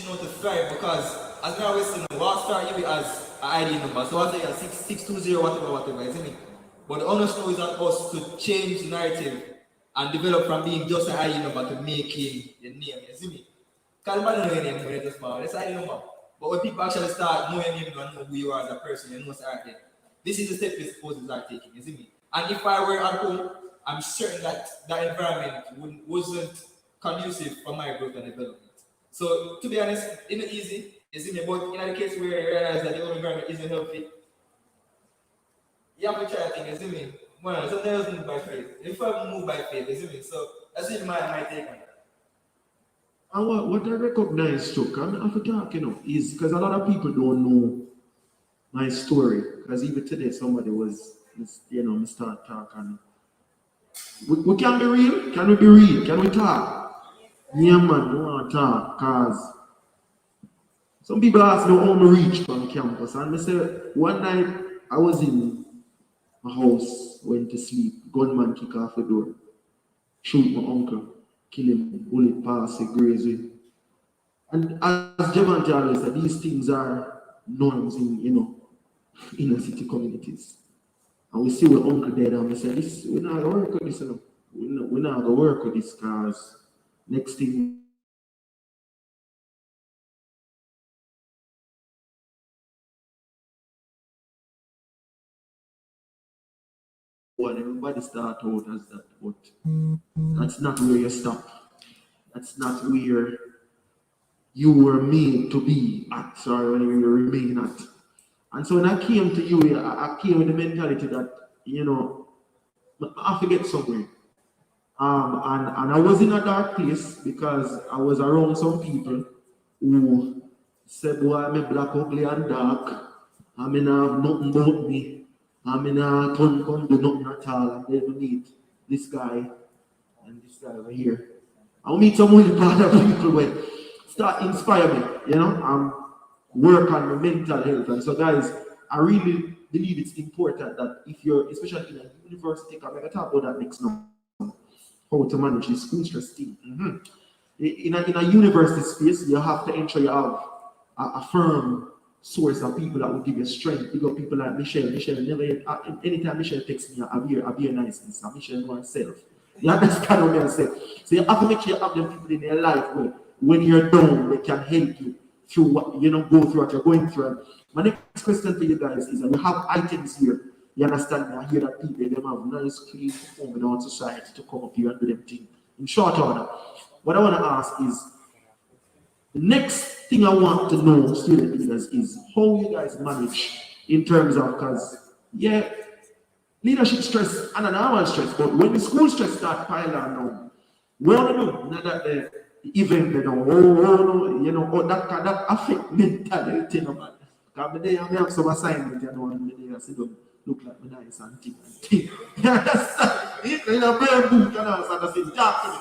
S8: know, to thrive because as now we see, we'll start you as an ID number. So I say 6620 whatever, isn't it? But the honest know is that us to change the narrative and develop from being just an ID number to making the name, you see me? Because nobody know your name when it's small, it's ID number. But when people actually start knowing your name and know who you are as a person, you know what's out there. This is the step we supposed to start taking, you see me? And if I were at home, I'm certain that that environment wasn't conducive for my growth and development. So to be honest, it's not easy, you see me? But in the case where you realize that the whole environment isn't healthy, you have to try things, you see me? Well, sometimes move by faith. If I move by faith, you see me? So that's it my take on it.
S6: And what I recognize, Chuck, I'm after talking of is because a lot of people don't know my story. Because even today, somebody was, you know, start talking. We can be real. Can we be real? Can we talk? Yeah, man, we want to talk. Because some people ask me how I reach from campus. And I say, one night I was in a house, went to sleep. Gunman kick off the door. Shoot my uncle. Kill him. Bullet pass, graze him. And as Javante always said, these things are norms in, you know, inner city communities. And we see our uncle dead and we say, this, we're not going to work with this, you know. We're not going to work with this because next thing well, everybody start out as that, but that's not where you stop. That's not where you were made to be at, sorry, when you remain at. And so when I came to you, I came with the mentality that, you know, I have to get somewhere. And I was in a dark place because I was around some people who said, boy, I'm a black, ugly, and dark. I mean, I have nothing about me. I mean, I can't come do nothing at all. And then we meet this guy and this guy over here. I'll meet some other part of people where start inspire me, you know, work on my mental health. And so, guys, I really believe it's important that if you're, especially in a university, I'm going to talk about that next now, how to manage the school stress thing. In a university space, you have to ensure you have a firm source of people that will give you strength. You got people like Michelle. Michelle never, anytime Michelle texts me, I'll be a niceness. And Michelle know herself. You understand what I'm saying? So you have to make sure you have them people in your life where when you're down, they can help you through what, you know, go through what you're going through. My next question for you guys is that you have items here. You understand me? I hear that people, them have nice, clean perform in our society to come up here and do them thing. In short order, what I want to ask is, the next thing I want to know, student leaders, is how you guys manage in terms of, because, yeah, leadership stress and an normal stress, but when the school stress start piling on, we want to know now that the event, you know, you know, that affect mentality, you know, man. Because I have some assignment, you know, and I sit down, look like me nice and thing and thing. You understand? In a brain book, you know, so I say, talk to me.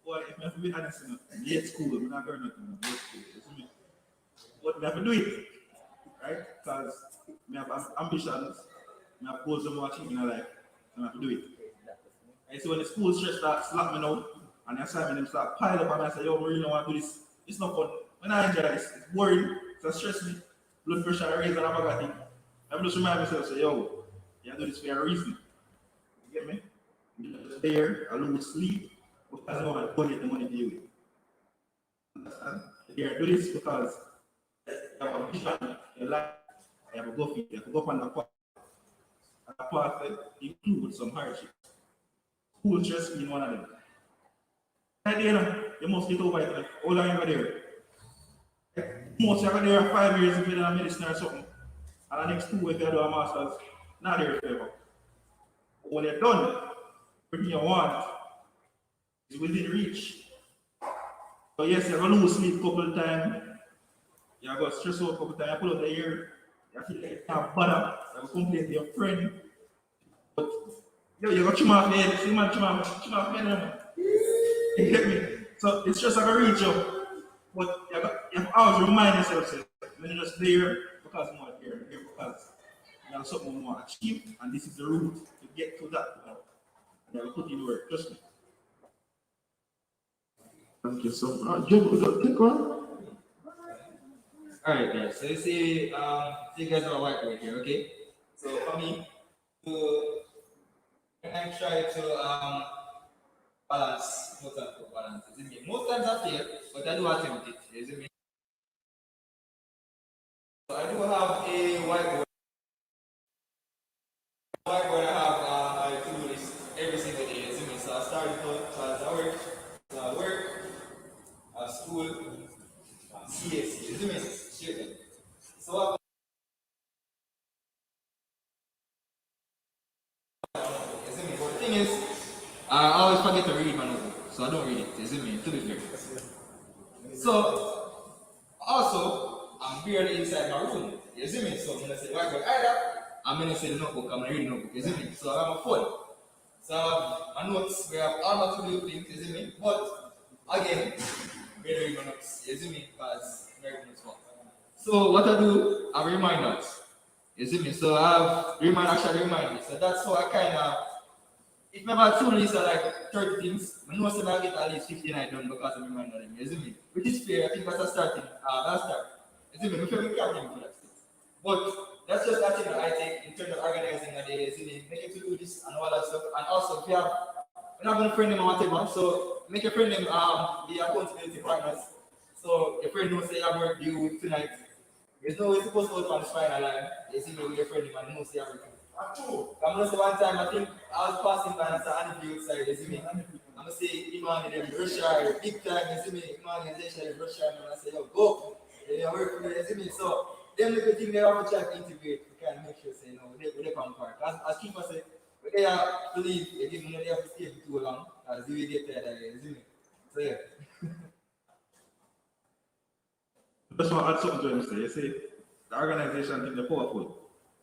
S7: Well, if I have to be honest, you know, late school, I'm not going nothing in late school. But I have to do it, right? Because I have ambitions, I have goals I'm watching in my life, and I have to do it. And so when the school stress starts slapping me out, and the assignment start piling up, and I say, yo, I really don't want to do this. It's not fun. When I enjoy this, it's boring, it stresses me, blood pressure raised, and I'm thing. I'm just remind myself, say, yo, you do this for a reason. You get me? There, I lose sleep, because I want to budget the money to you. Understand? You do this because you have a vision, your life, you have a go for it, you have to go on the path. And the path includes some hardship. School stress being one of them. You must get over it. Like, how long you there? Most of you are there 5 years if you're in medicine or something. And the next 2 weeks you do a master's, not there forever. When you're done, everything you want is within reach. So yes, you're going to lose sleep a couple of times. You're going to stress out a couple of times. You pull out the ear. You feel like you can't bother. You complain to your friend. But you're going to trim off the head. See, man, trim off the head. You get me? So it's just like a reach up. But you have to always remind yourself, when you're just there because you want here, because you have something you want to achieve, and this is the route to get to that point. And you have to put in work, trust me.
S6: Thank you so much. Joe, take one.
S8: Alright guys, so you see, you guys are whiteboard here, okay? So for me, I try to balance, balance. Most times I fail, but I do attempt it. Is it me? So I do have a whiteboard. I have a to-do list every single day. Is it me? So I start with work, school, CAC. Is it me? Straight. So is it me? But the thing is, I always forget to read my notebook, so I don't read it. Is it me? To be fair. So also, I'm barely inside my room. You see me? So when I say whiteboard, either I'm gonna say the notebook, I'm gonna read the notebook. You see me? So I have a phone. So I have my notes, we have all my to-do things. You see me? But again, we don't read my notes. You see me? Because very much fun. So what I do, I remind us. You see me? So I have remind me. So that's how I kind of. If my to-do list are like 30 things, I know I get at least 59 done because I remind them. You see me? Which is fair. I think that's a starting. That's start. You see me? Before we can't even do that. But that's just that thing that I take in terms of organizing a day. You see me? Make it to do this and all that stuff. And also, if you have, you're not going to friend them or whatever, so make your friend them be accountability partners. So your friend knows say you have work due tonight. There's no way supposed to go on the final line. You see me with your friend and knows you have everything. I'm gonna say one time I think I was passing by and saw Andy outside, you see me? I'm gonna say Iman in the Russia, big time, you see me? Iman in the Russia, and I say, yo, go, they work for me, you see me? So them little thing they have to try to integrate, we can make sure say, no, they come part. As people say, when they have to leave, they give me they have to stay for too long, as they get there, you see me? So yeah.
S7: Just want to add something to him, say, you see, the organization thing, they're powerful.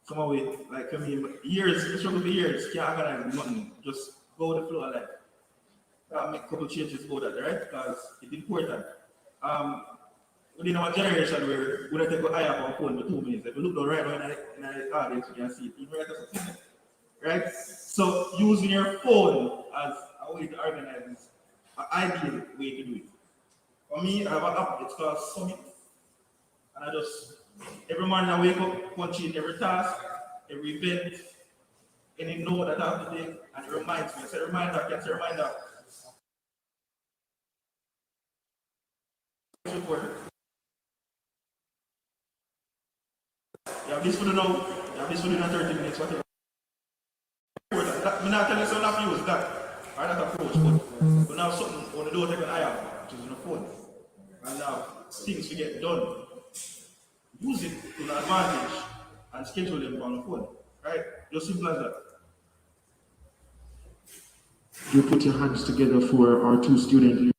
S7: Some of it, like for me, years, you struggle for years, can't organize nothing, just go with the flow of life. Make a couple changes about that, right? Because it's important. Within our generation, where we don't take an eye off our phone for 2 minutes. If you look down right now in the audience, you can see it. Even right? So using your phone as a way to organize is an ideal way to do it. For me, I have an app, it's called Summit. And I just, every morning I wake up, punch in every task, every event, any note that I have to take, and it reminds me. It's a reminder, it's a reminder. You have this for the now, you have this for the 30 minutes, whatever. I'm not telling you so not to use that, or that approach, but now something on the door take an eye out, which is on the phone. And now things to get done. Use it to an advantage and schedule them on the phone. Right? Just simple as that.
S6: You put your hands together for our 2 students.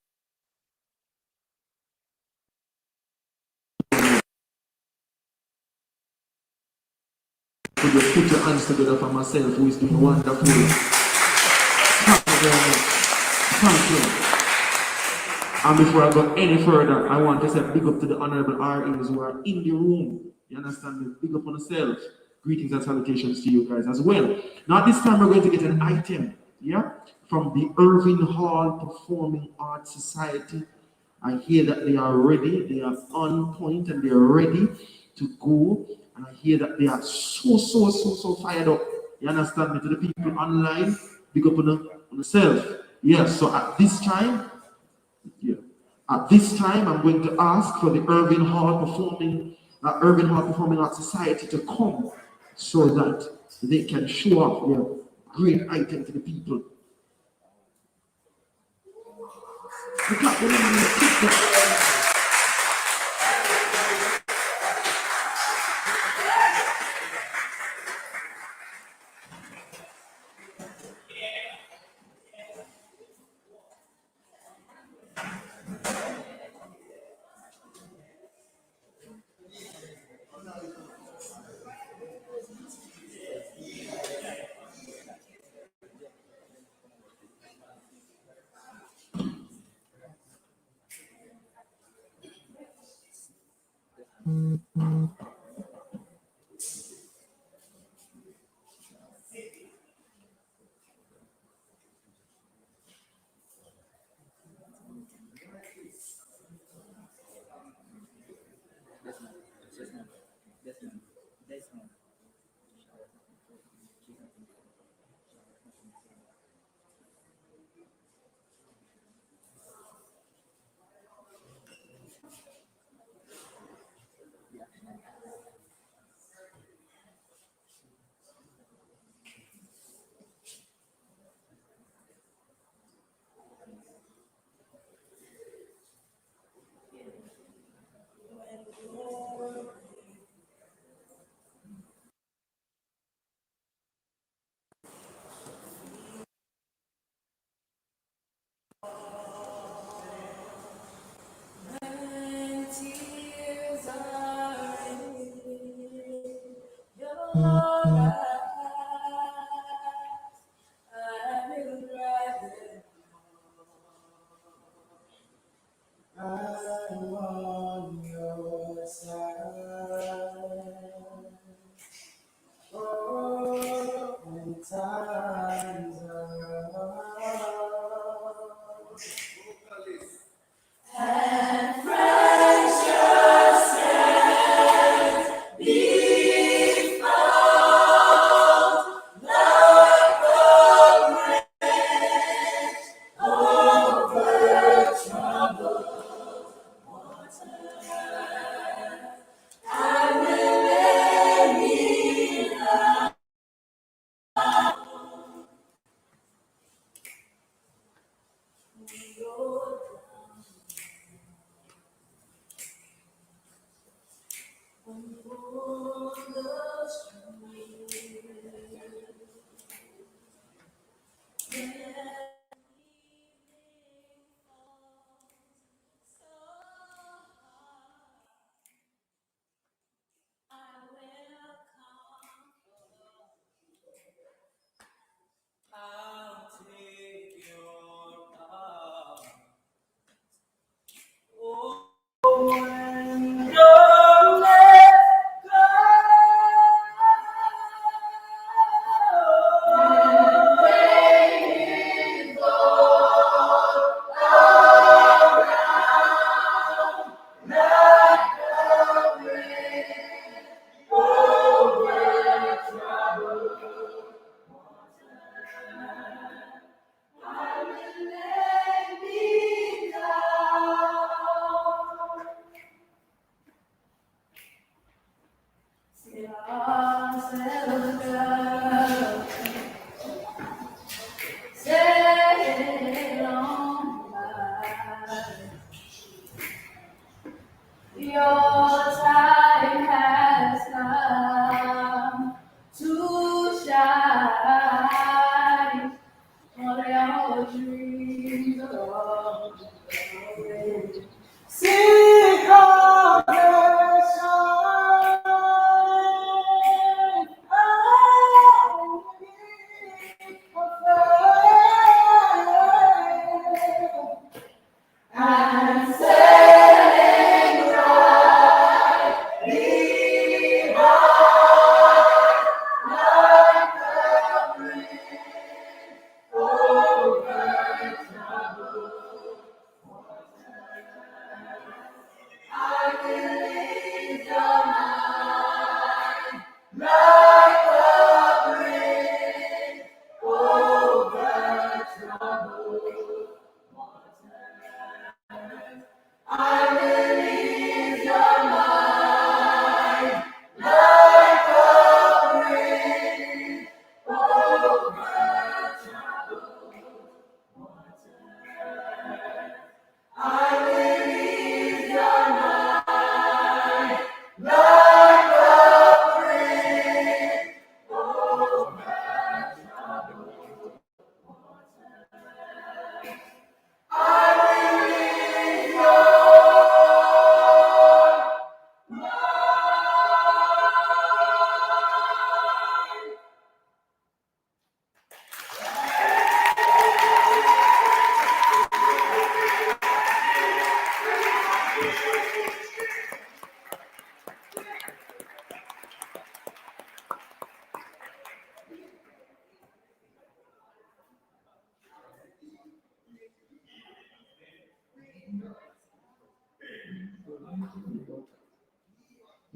S6: Could you put your hands together for myself, who is doing wonderful? Thank you very much. Thank you. And before I go any further, I want to say big up to the honorable RAs who are in the room. You understand me? Big up on yourselves. Greetings and salutations to you guys as well. Now this time we're going to get an item, yeah, from the Irvine Hall Performing Arts Society. I hear that they are ready, they are on point, and they are ready to go. And I hear that they are so fired up. You understand me? To the people online, big up on yourself. Yes, so at this time, I'm going to ask for the Irvine Hall Performing Arts Society to come so that they can show off their great item to the people.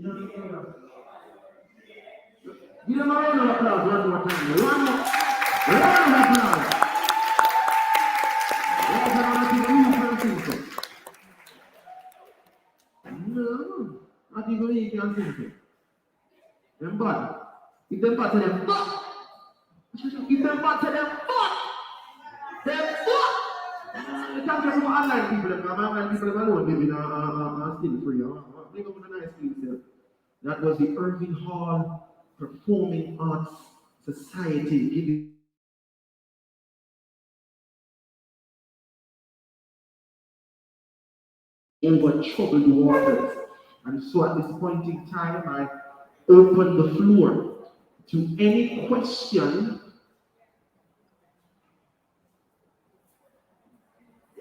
S6: Give them a round of applause one more time. One more round of applause. Yes, I want to see the new person. No, I think only you can sing it. Them bad. If them bad to them, fuck. If them bad to them, fuck. Them fuck. You can't just go online people. Online people alone living still free. Bring up with a nice piece there. That was the Irvine Hall Performing Arts Society giving over troubled waters. And so at this point in time, I open the floor to any question.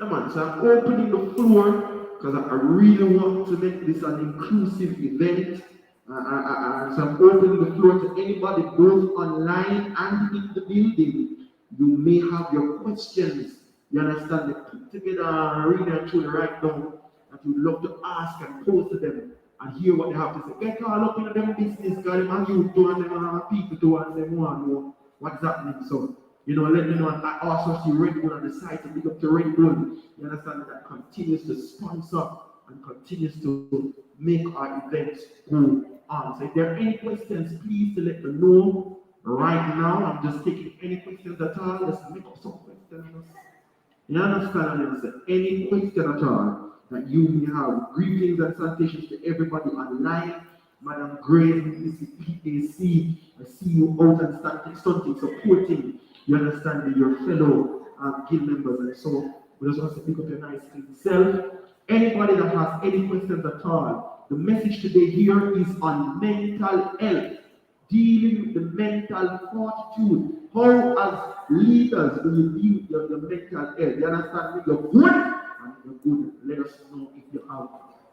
S6: Yeah, man, so I'm opening the floor because I really want to make this an inclusive event. So I'm opening the floor to anybody, both online and in the building. You may have your questions. You understand? They put together and read and truly write down that you'd love to ask and pose to them and hear what they have to say. Get all up in them business, because them are youth too, and them are people too, and them want to know what's happening. So, you know, let me know. And I also see Red Bull on the site to big up to Red Bull. You understand that continues to sponsor and continues to make our events go on. So if there are any questions, please to let me know right now. I'm just taking any questions at all. Let's make up some questions. You understand? So any question at all that you may have. Greetings and salutations to everybody online. Madam Grace, Mrs. EAC, I see you out and stunting, supporting, you understand, your fellow guild members. And so we just want to pick up your nice clean self. Anybody that has any questions at all, the message today here is on mental health, dealing with the mental fortitude. How as leaders do you deal with your mental health? You understand me? You're good and you're good. Let us know if you have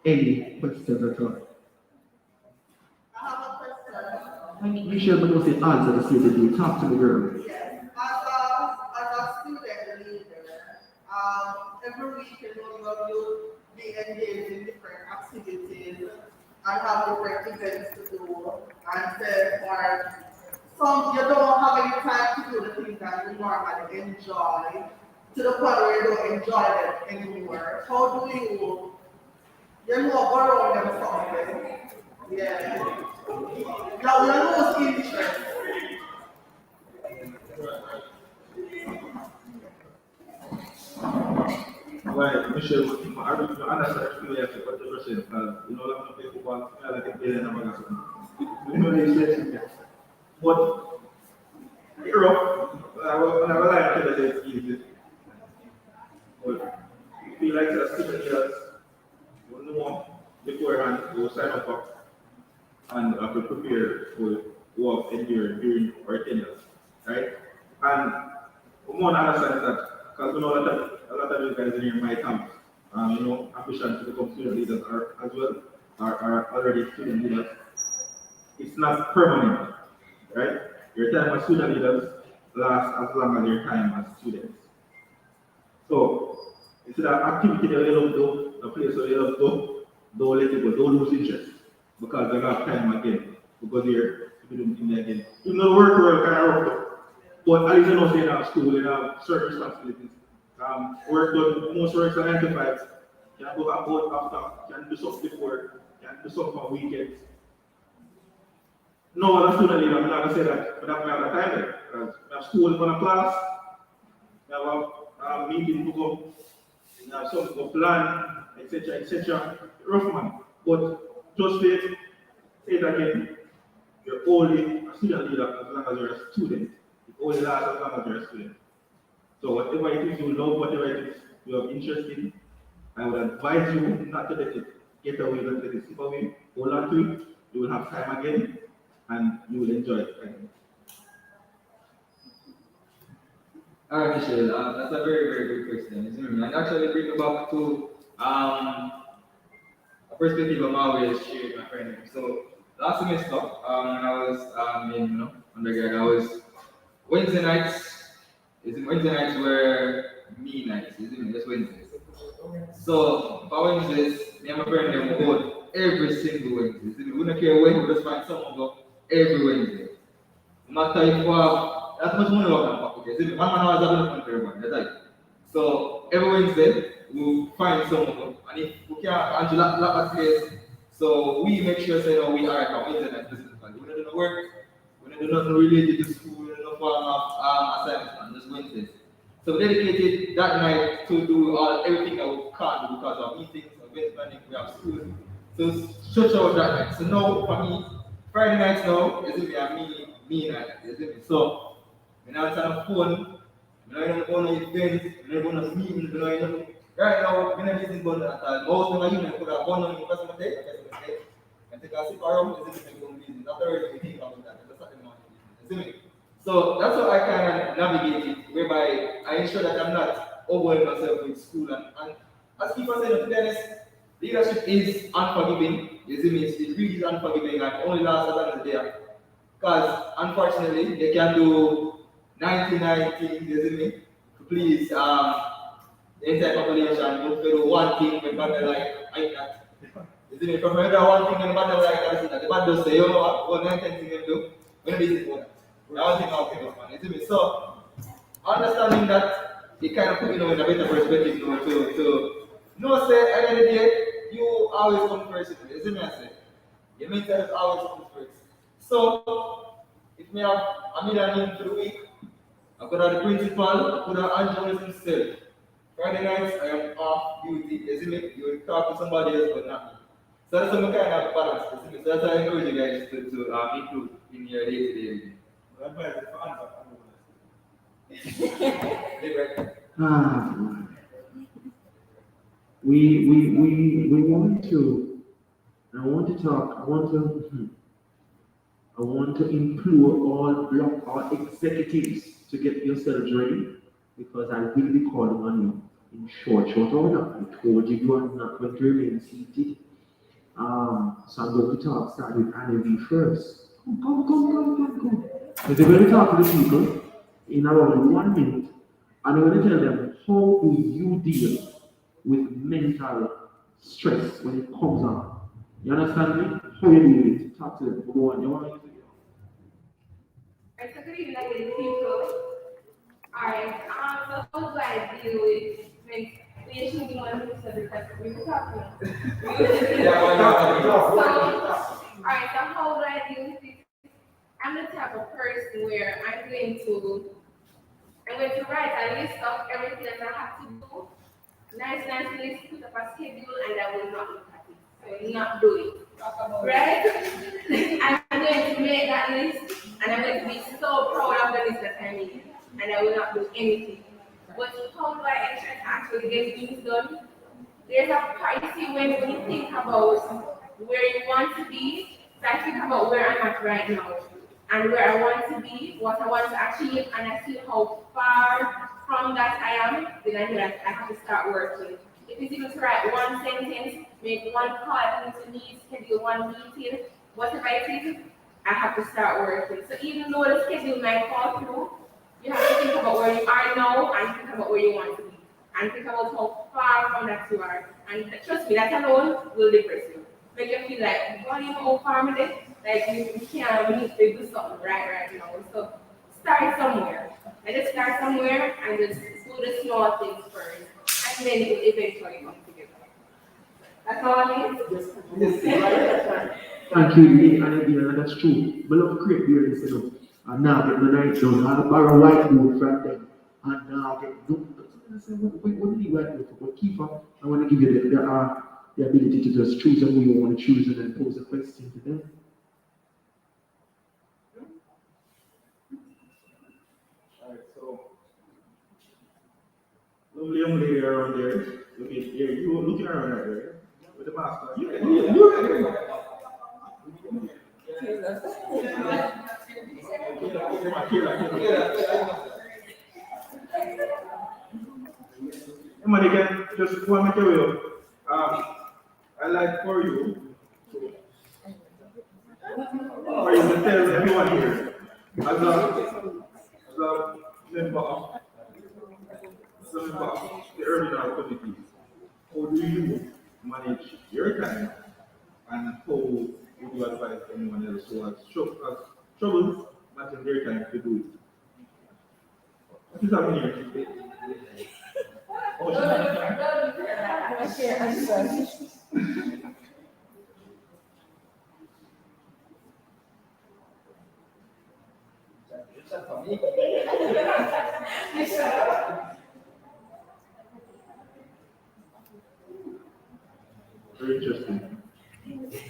S6: any questions at all.
S9: I have a question.
S6: Michelle, but don't say answer the same thing. Talk to the girl.
S9: Yes. As a student leader, every week you be engaged in different activities and have different events to do. And then some you don't have any time to do the things that you normally enjoy, to the point where you don't enjoy them anymore. How do you go around them something? Yeah. Now we are lose interest.
S7: Right, Michelle, I don't understand what you're saying, because you know, I'm not people want to like a billion of dollars. You know, they say, but Europe, I will like to say it's easy. But if you like to student years, you know beforehand, you will sign up and have to prepare for work during our tenures, right? And we want to understand that, because we know a lot of you guys in here might have, you know, ambition to become student leaders as well, are already student leaders. It's not permanent, right? Your time as student leaders lasts as long as your time as students. So, it's that activity that you love to do, the place where you love to go, don't let it go, don't lose interest, because you have time again, because you're doing things again. Even though the work kind of rough, but at least you know, say you have school, you have certain responsibilities. Work done, most works are 9 to 5. You can go about after, you can do something before, you can do something on weekends. No, as a student leader, I'm not going to say that, but I have time there. Because I have school for a class, I have a meeting to go, I have something to plan, etc., etc. Rough man. But just say it again, you're only a student leader as long as you're a student. It only lasts as long as you're a student. So whatever it is you love, whatever it is you have interest in, I would advise you not to let it get away, not to let it slip away. Hold on to it, you will have time again, and you will enjoy it again.
S8: All right, Michelle, that's a very, very good question. And actually bring me back to a perspective I'm always sharing with my friend. So last semester, when I was in undergrad, I was Wednesday nights. Wednesday nights were me nights, isn't it? Just Wednesdays. So for Wednesdays, me and my friend would go every single Wednesday. So we don't care when, we just find someone go every Wednesday. No matter if you have that much money we can pocket. See, 1 hour is having fun for everyone. That's right. So every Wednesday we'll find someone, and if we can't Angela lock place, so we make sure say no, we are at our internet business. We don't do no work, we don't do nothing related to school, we don't do no form of assignments on just Wednesdays. So we dedicated that night to do everything that we can't do because of meetings, event planning, we have school. So stretch out that night. So now for me, Friday nights now, is it me night, is it? So when I answer the phone, when I don't go on events, when I go on meetings, when I don't right now, when I'm using gun at all, most of my unit could have gone on the customer day, and take a sip around, is it going business. After we think about that, that's not the money, is it? So that's how I kind of navigate it, whereby I ensure that I'm not overwhelming myself with school. And as people say, to be honest, leadership is unforgiving. You see me? It really is unforgiving and only lasts as long as they are. Because unfortunately, they can do 99 things, you see me? To please the entire population, look for one thing when bad like that. You see me? From the one thing when bad like that, the bad does say, you know what 9, 10 things they do, when it is important. That one thing I'll think of, you see me? So, understanding that, it kind of put in a better perspective, to no say, at the end of the day, you always come first, you see me? I say, your mental health always comes first. So, if me have a million for the week, I could have the principal, I could have Angela himself. Friday nights, I am off duty, you see me? You will talk to somebody else, but not me. So that's some kind of balance, you see me? So that's why I encourage you guys to include in your day-to-day.
S6: We want to. I want to implore all executives to get yourselves ready because I will be calling on you in short order. I told you you are not going to remain seated. So I'm going to start with Annie first. Come. So they're going to talk to the people in about 1 minute, and I'm going to tell them how do you deal with mental stress when it comes on. You understand me? How you deal with it? Talk to them. Go on. You want me to?
S10: Alright, so good evening, people. Alright, so how do I deal with when you should be one who said because we were talking. Alright, so how do I deal with it? I'm the type of person where I'm going to write a list of everything that I have to do. Nice list, put up a schedule, and I will not look at it. I will not do it. Right? I'm going to make that list, and I'm going to be so proud of the list that I made, and I will not do anything. But how do I ensure to actually get things done? There's a part, you see, when you think about where you want to be, so I think about where I'm at right now, and where I want to be, what I want to achieve, and I see how far from that I am, then I know that I have to start working. If it's even to write one sentence, make one call into me, schedule one meeting, whatever it is, I have to start working. So even though the schedule might fall through, you have to think about where you are now and think about where you want to be. And think about how far from that you are. And trust me, that alone will depress you. Make you feel like, what do you know how far I'm there? Like you can't really do something right now. So start somewhere. And just start somewhere and just do the small things first. And then it will eventually come together. That's all I mean?
S6: Thank you, Lee, and that's true. But love create beer instead of and now get the night done. I'll borrow whiteboard from them and now get done. What do you need whiteboard for? But keep up. I want to give you the ability to just choose who you want to choose and then pose a question to them.
S7: Alright, so lovely young lady around there. You looking around right there with the mask on. Man, again, just want to tell you, I like for you to tell everyone here, as a member of the Irvine Hall committee, how do you manage your time and how would you advise anyone else who has trouble matching their time to do it? What is happening here? Oh, very interesting.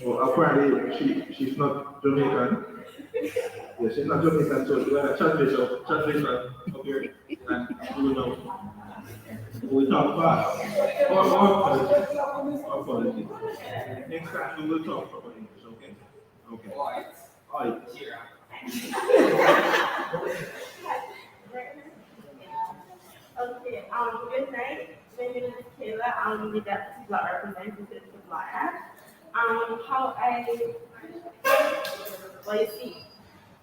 S7: Well, apparently she's not Jamaican. Yeah, she's not Jamaican, so we had a translation up here, and we will know. We talk fast. Or apologies. Next time we will talk proper English, okay? Okay. Alright.
S10: Okay, good night. My name is Kayla. I'm the deputy block representative for Block Act. How I, well, you see,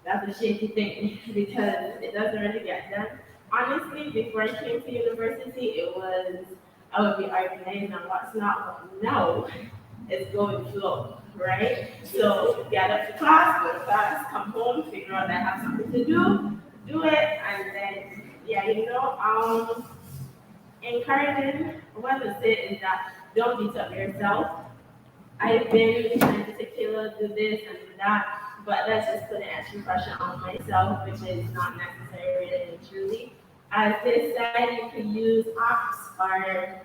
S10: that's a shaky thing because it doesn't really get done. Honestly, before I came to university, I would be organized and what's not, but now it's going flow, right? So get up to class, go to class, come home, figure out that I have something to do it, and then, yeah, encouraging, what to say is that don't beat up yourself. I've been trying to tequila, do this and do that, but that's just putting extra pressure on myself, which is not necessary really and truly. As they said, you can use apps or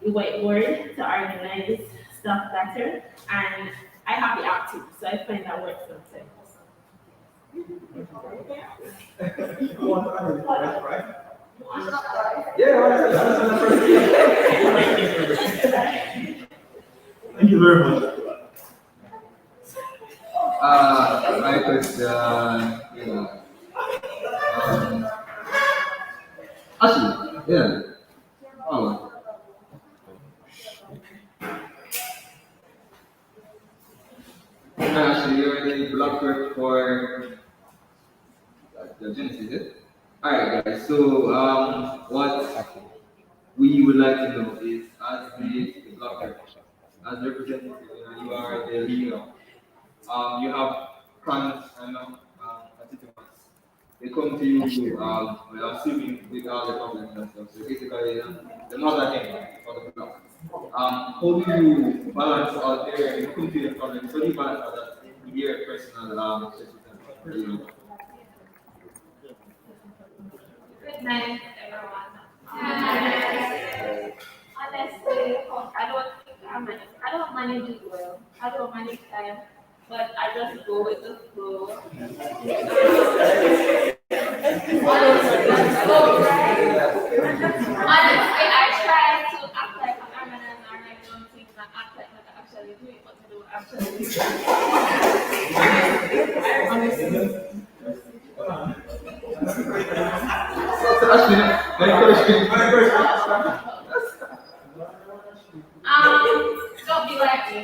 S10: the whiteboard to organize stuff better, and I have the app too, so I find that works sometimes.
S7: Thank you very much.
S8: My question, actually, yeah. Oh. Actually, you're the block clerk for the Genesis, is it? Alright, guys. So, what we would like to know is, as the block clerk, as the representative, you are the leader. You have clients and constituents. They come to you, well, assuming with all the problems and stuff. So basically, the mother thing for the block. How do you balance out there and come to the problems? How do you balance out that in your personal situation?
S10: Good night, everyone. Honestly, I don't manage it well. I don't manage time, but I just go with the flow. Honestly, I try to act like I'm an and I don't think that act like I actually do it, but I don't actually do
S8: So actually, my question.
S10: Don't be like me.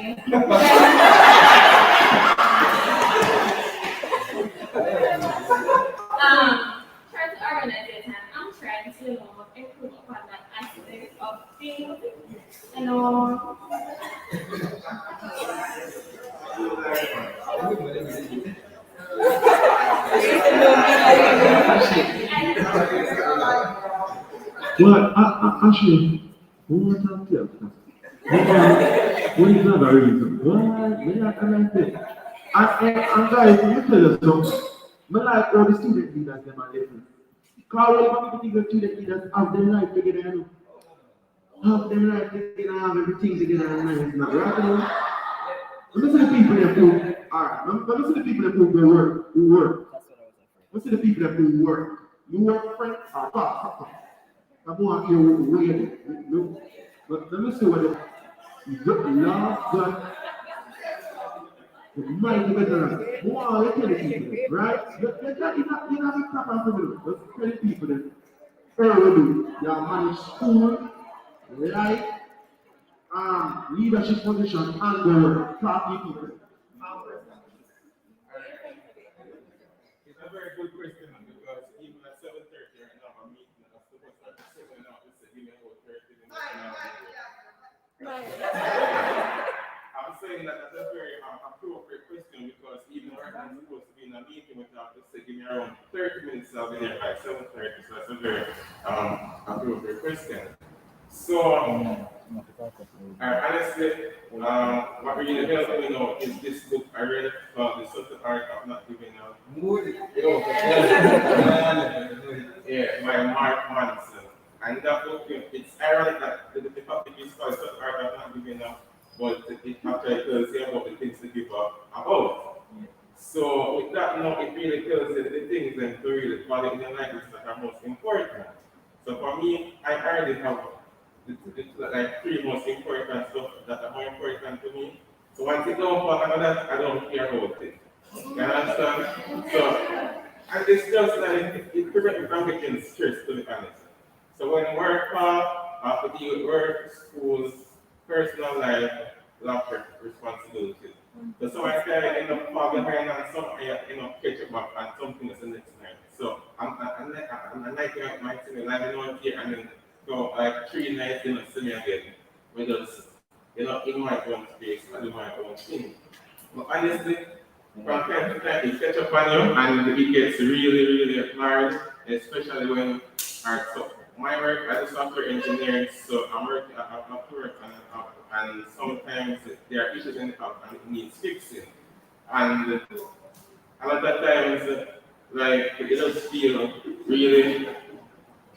S10: Try to organize your time. I'm trying to, improve upon that aspect of things,
S6: Well, actually, what I'm telling you, what is not a reason? Why? Maybe I can say. And guys, let me tell you something. I like all the student leaders, them are different. Because when people think the student leaders have their life together, have their life together, have everything together, and it's not right, Let me see the people that do, alright, let me see the people that who work. Let's see the people that do work. You work, friend, I want you waiting. But let me see what the love God, the mighty veteran. Wow, you tell the people, right? You're not proper for me. Let's tell the people that early do. You manage school, life, leadership position, and the party people.
S7: It's a very good question because even at 7:30 right now, I'm meeting and I'm supposed to start at 7 now. It's a give me about 30 minutes now. I'm
S11: saying that that's a very appropriate question because even right now I'm supposed to be in a meeting with them to say give me around 30 minutes, so I'll be there by 7:30. So that's a very appropriate question. So honestly, what really helped me now is this book I read called The Subtle Art of Not Giving Up. Yeah, by Mark Manson. And that book, it's ironic that the topic is called Subtle Art of Not Giving Up, but it actually tells you about the things to give up about. So with that, it really tells you the things and to really follow in your life that are most important. So for me, I already have like 3 most important stuff that are more important to me. So once it don't fall under that, I don't care about it. You understand? So, and it's just like it prevents me from getting stressed, to be honest. So when work I have to deal with work, schools, personal life, lots of responsibilities. So sometimes I end up falling behind and some I end up catching back and something is the next night. So I'm like my team, like here and then go like 3 nights in a see again. We just in my own space, I do my own thing. But honestly, from time to time it catch up on you and it gets really, really hard, especially when so my work as a software engineer, so I'm working at work and sometimes there are issues in the app and it needs fixing. And a lot of times, like, it just feel really,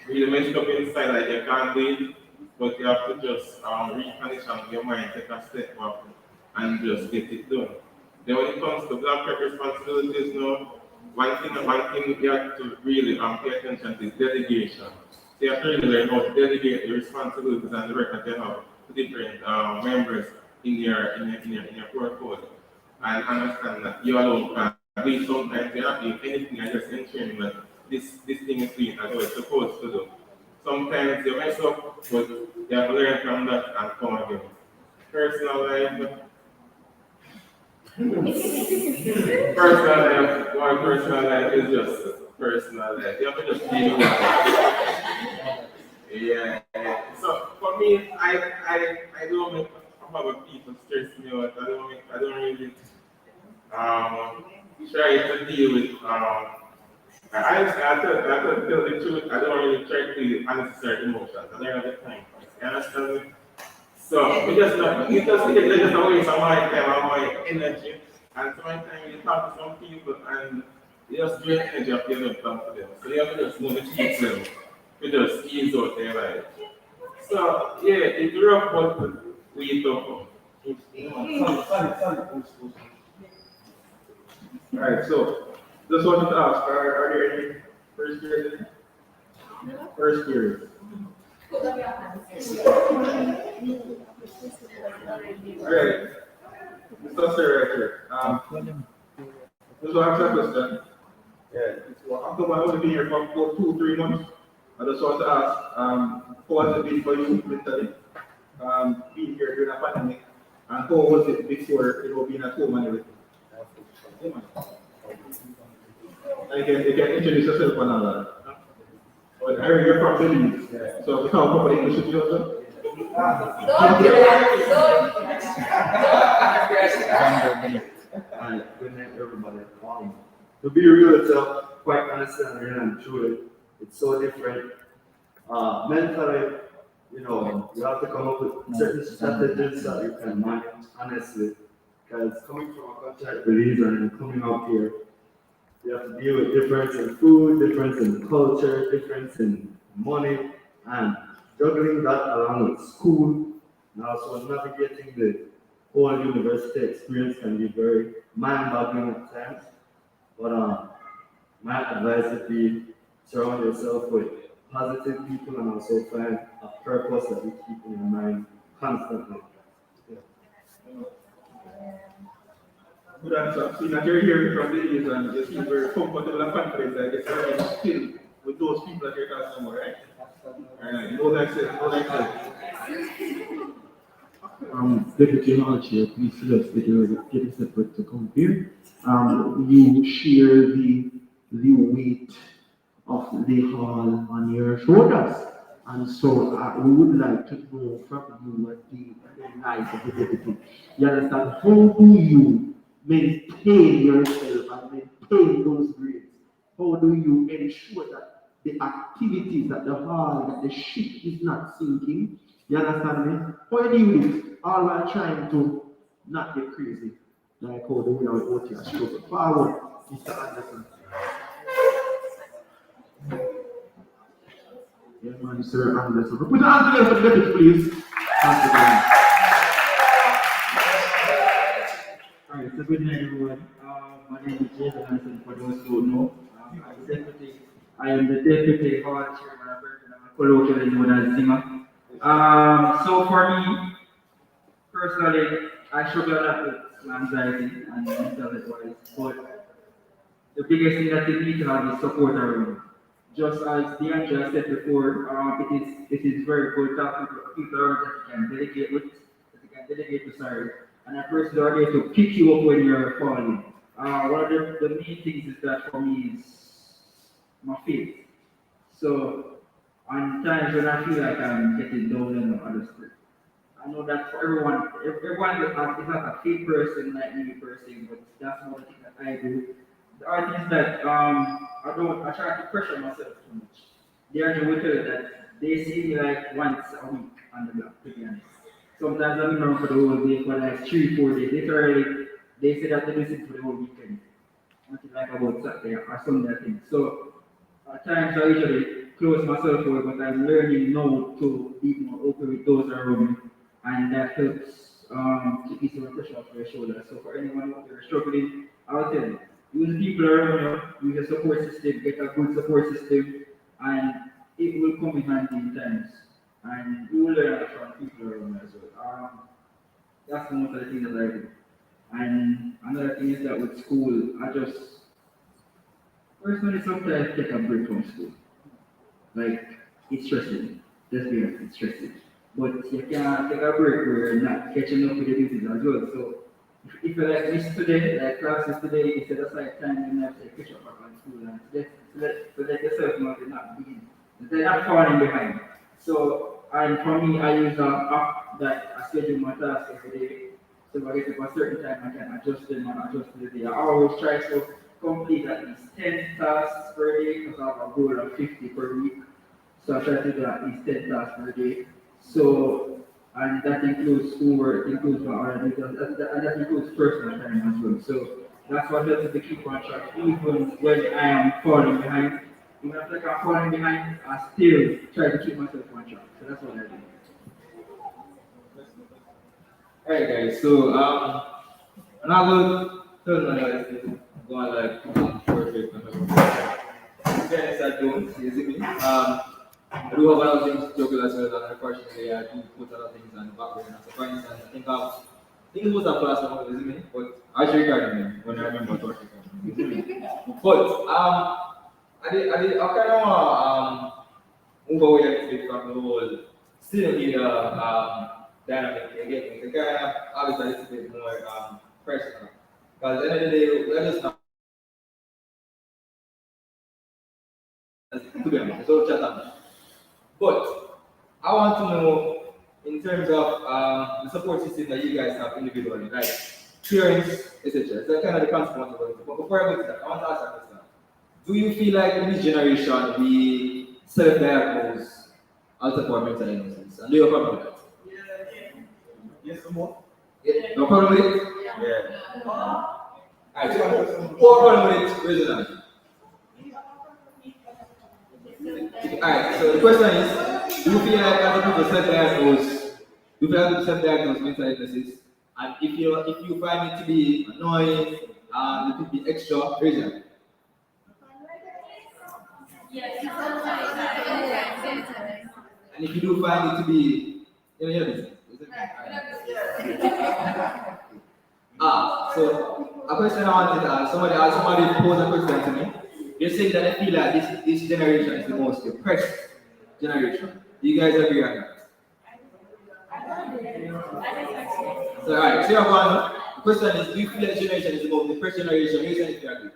S11: really messed up inside, like you can't do it, but you have to just recondition your mind, take a step back, and just get it done. Then when it comes to black prep responsibilities, one thing you have to really pay attention to is delegation. So you have to really learn how to delegate the responsibilities and the work that you have to different members in your portfolio. And understand that you alone can do it. Sometimes you're not doing anything and just ensuring that this thing is doing as it's supposed to do. Sometimes you mess up, but you have to learn from that and come again. Personal life. Personal life is just personal life. You have to just deal with it. Yeah. So for me, I don't make other people stress me out. I don't really try to deal with I tell the truth, I don't really try to deal with unnecessary emotions. I don't have the time. You understand me? So we just a waste of my time and my energy. And sometimes you talk to some people and you just drain energy of your talk to them. So you have to just know the keep them. You just ease out their life. So yeah, it's rough, but we talk.
S12: Alright, so just wanted to ask, are there any first years? First years. Alright, Mr. Sir, just want to ask a question. Yeah, I'm only been here for 2-3 months. I just want to ask, how has it been for you mentally? Being here during a pandemic, and how was it before being at home and everything? You can introduce yourself and all that. I heard you're from Belize, so you have a couple of English should you also?
S13: Good night, everybody. To be real, it's quite honest and real and true. It's so different. Mentally, you have to come up with certain strategies that you can manage, honestly. Because coming from a country like Belize and coming up here, you have to deal with difference in food, difference in culture, difference in money, and juggling that along with school, and also navigating the whole university experience can be very mind-boggling at times. But my advice would be surround yourself with positive people and also find a purpose that you keep in your mind constantly.
S12: Good answer. So that you're hearing from the East and you feel very comfortable and confident that you're serving still with those people that you're talking about, right? Alright, no that's it.
S14: Deputy Hall Chair, please select getting separate to come here. You share the weight of the hall on your shoulders. And so we would like to know from you what the life of the deputy. You understand? How do you maintain yourself and maintain those grades? How do you ensure that the activities at the hall, that the ship is not sinking? You understand me? How do you do it? All while trying to not get crazy. Like how the way I would OT struggle. Forward, Mr. Anderson. Yeah, man, Sir Anderson. Put your hands together for the deputy, please. Hands together. Alright, so good night, everyone. My name is Jason Anderson, for those who don't know. I am the deputy hall chairman of colloquially known as Zima. So for me, personally, I struggle a lot with anxiety and mental health, but the biggest thing that you need to have is support around you. Just as DeAndre said before, it is very good to have people around that you can delegate with, that you can delegate to, sorry, and a person that are there to pick you up when you're falling. One of the main things is that for me is my faith. So on times when I feel like I'm getting down and other stuff, I know that for everyone is not a faith person like me person, but that's not the thing that I do. The other thing is that I try to pressure myself too much. They are will tell you that they see me like once a week on the block, to be honest. Sometimes I'm around for the whole day for like 3-4 days. Literally, they say that they listen for the whole weekend. Until like about Saturday or Sunday, I think. So at times I usually close myself away, but I'm learning now to be more open with those around me, and that helps to ease some pressure off your shoulders. So for anyone who is struggling, I'll tell you, use people around you, use a support system, get a good support system, and it will come in handy in times. And you will learn from people around you as well. That's the most of the thing that I do. And another thing is that with school, I just personally sometimes take a break from school. Like, it's stressing. Let's be honest, it's stressing. But you can't take a break where you're not catching up with the duties as well. So if you like this today, like classes today, you set aside time and have to catch up on school and let yourself know you're not being, they're not falling behind. So, and for me, I use an app that I schedule my tasks every day. So if I get up a certain time, I can adjust them and adjust the day. I always try to complete at least 10 tasks per day because I have a goal of 50 per week. So I try to do at least 10 tasks per day. So, and that includes schoolwork, it includes my other details, and that includes personal time as well. So that's what helps me to keep on track, even when I am falling behind. Even if I'm falling behind, I still try to keep myself on track. So that's what I do.
S8: Alright guys, so I'm not going to tell my guys to go on like perfect. Fairness, I don't, you see me? I do have a lot of things to juggle as well, and unfortunately I do put a lot of things on the back burner. So for instance, I think it was a class of you see me? But I should regard them when I remember what you see me? But I kind of want to move away a bit from the whole still need dynamic again. The kind of obviously a little bit more personal. Because at the end of the day, we're just not to be honest, so chat on that. But I want to know in terms of the support system that you guys have individually, like parents, etc. So kind of the consequence of it. But before I go to that, I want to ask a question. Do you feel like in this generation we self-diagnose alter mental illnesses? And do you have a problem with that?
S12: Yes, some more.
S8: Yeah. No problem with it? Yeah. Alright, so what problem with it? Raise your hand. Alright, so the question is, do you feel like other people self-diagnose? Do you feel like people self-diagnose mental illnesses? And if you find it to be annoying, it could be extra, raise your hand. And if you do find it to be, hear this. So a question I wanted to ask, somebody posed a question to me. They say that they feel like this generation is the most depressed generation. Do you guys agree on that? So alright, so one, the question is, do you feel that generation is the most depressed generation? Raise your hand if you agree.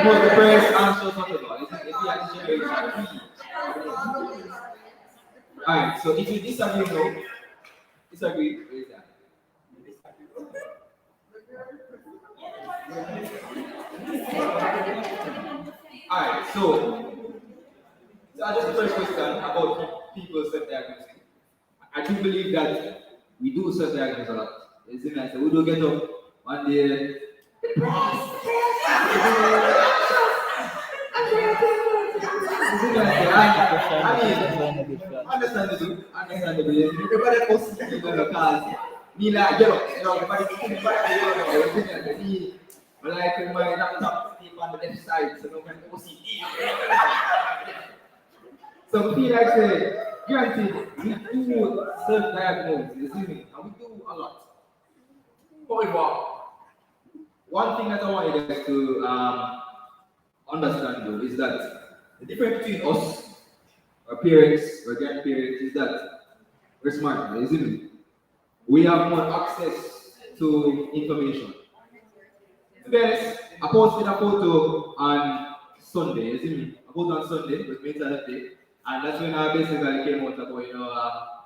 S8: most depressed, anxious, whatever. If you are this generation, alright, so if you disagree, no, disagree, raise your hand. Alright, so just the first question about people self-diagnosing. I do believe that we do self-diagnose a lot. You see me, I say, we do get up one day. Understandable. Everybody posts it in the cars. Me like, get up, everybody sitting back, me, like my laptop sleep on the left side, so no one can see. So feel like say, granted, we do self-diagnose, you see me, and we do a lot. However, one thing that I want you guys to understand though is that the difference between us, our parents, our grandparents, is that we're smart, isn't it? We have more access to information. To be honest, I posted a photo on Sunday, isn't it? I posted on Sunday, it was mental health day, and that's when I basically came out about,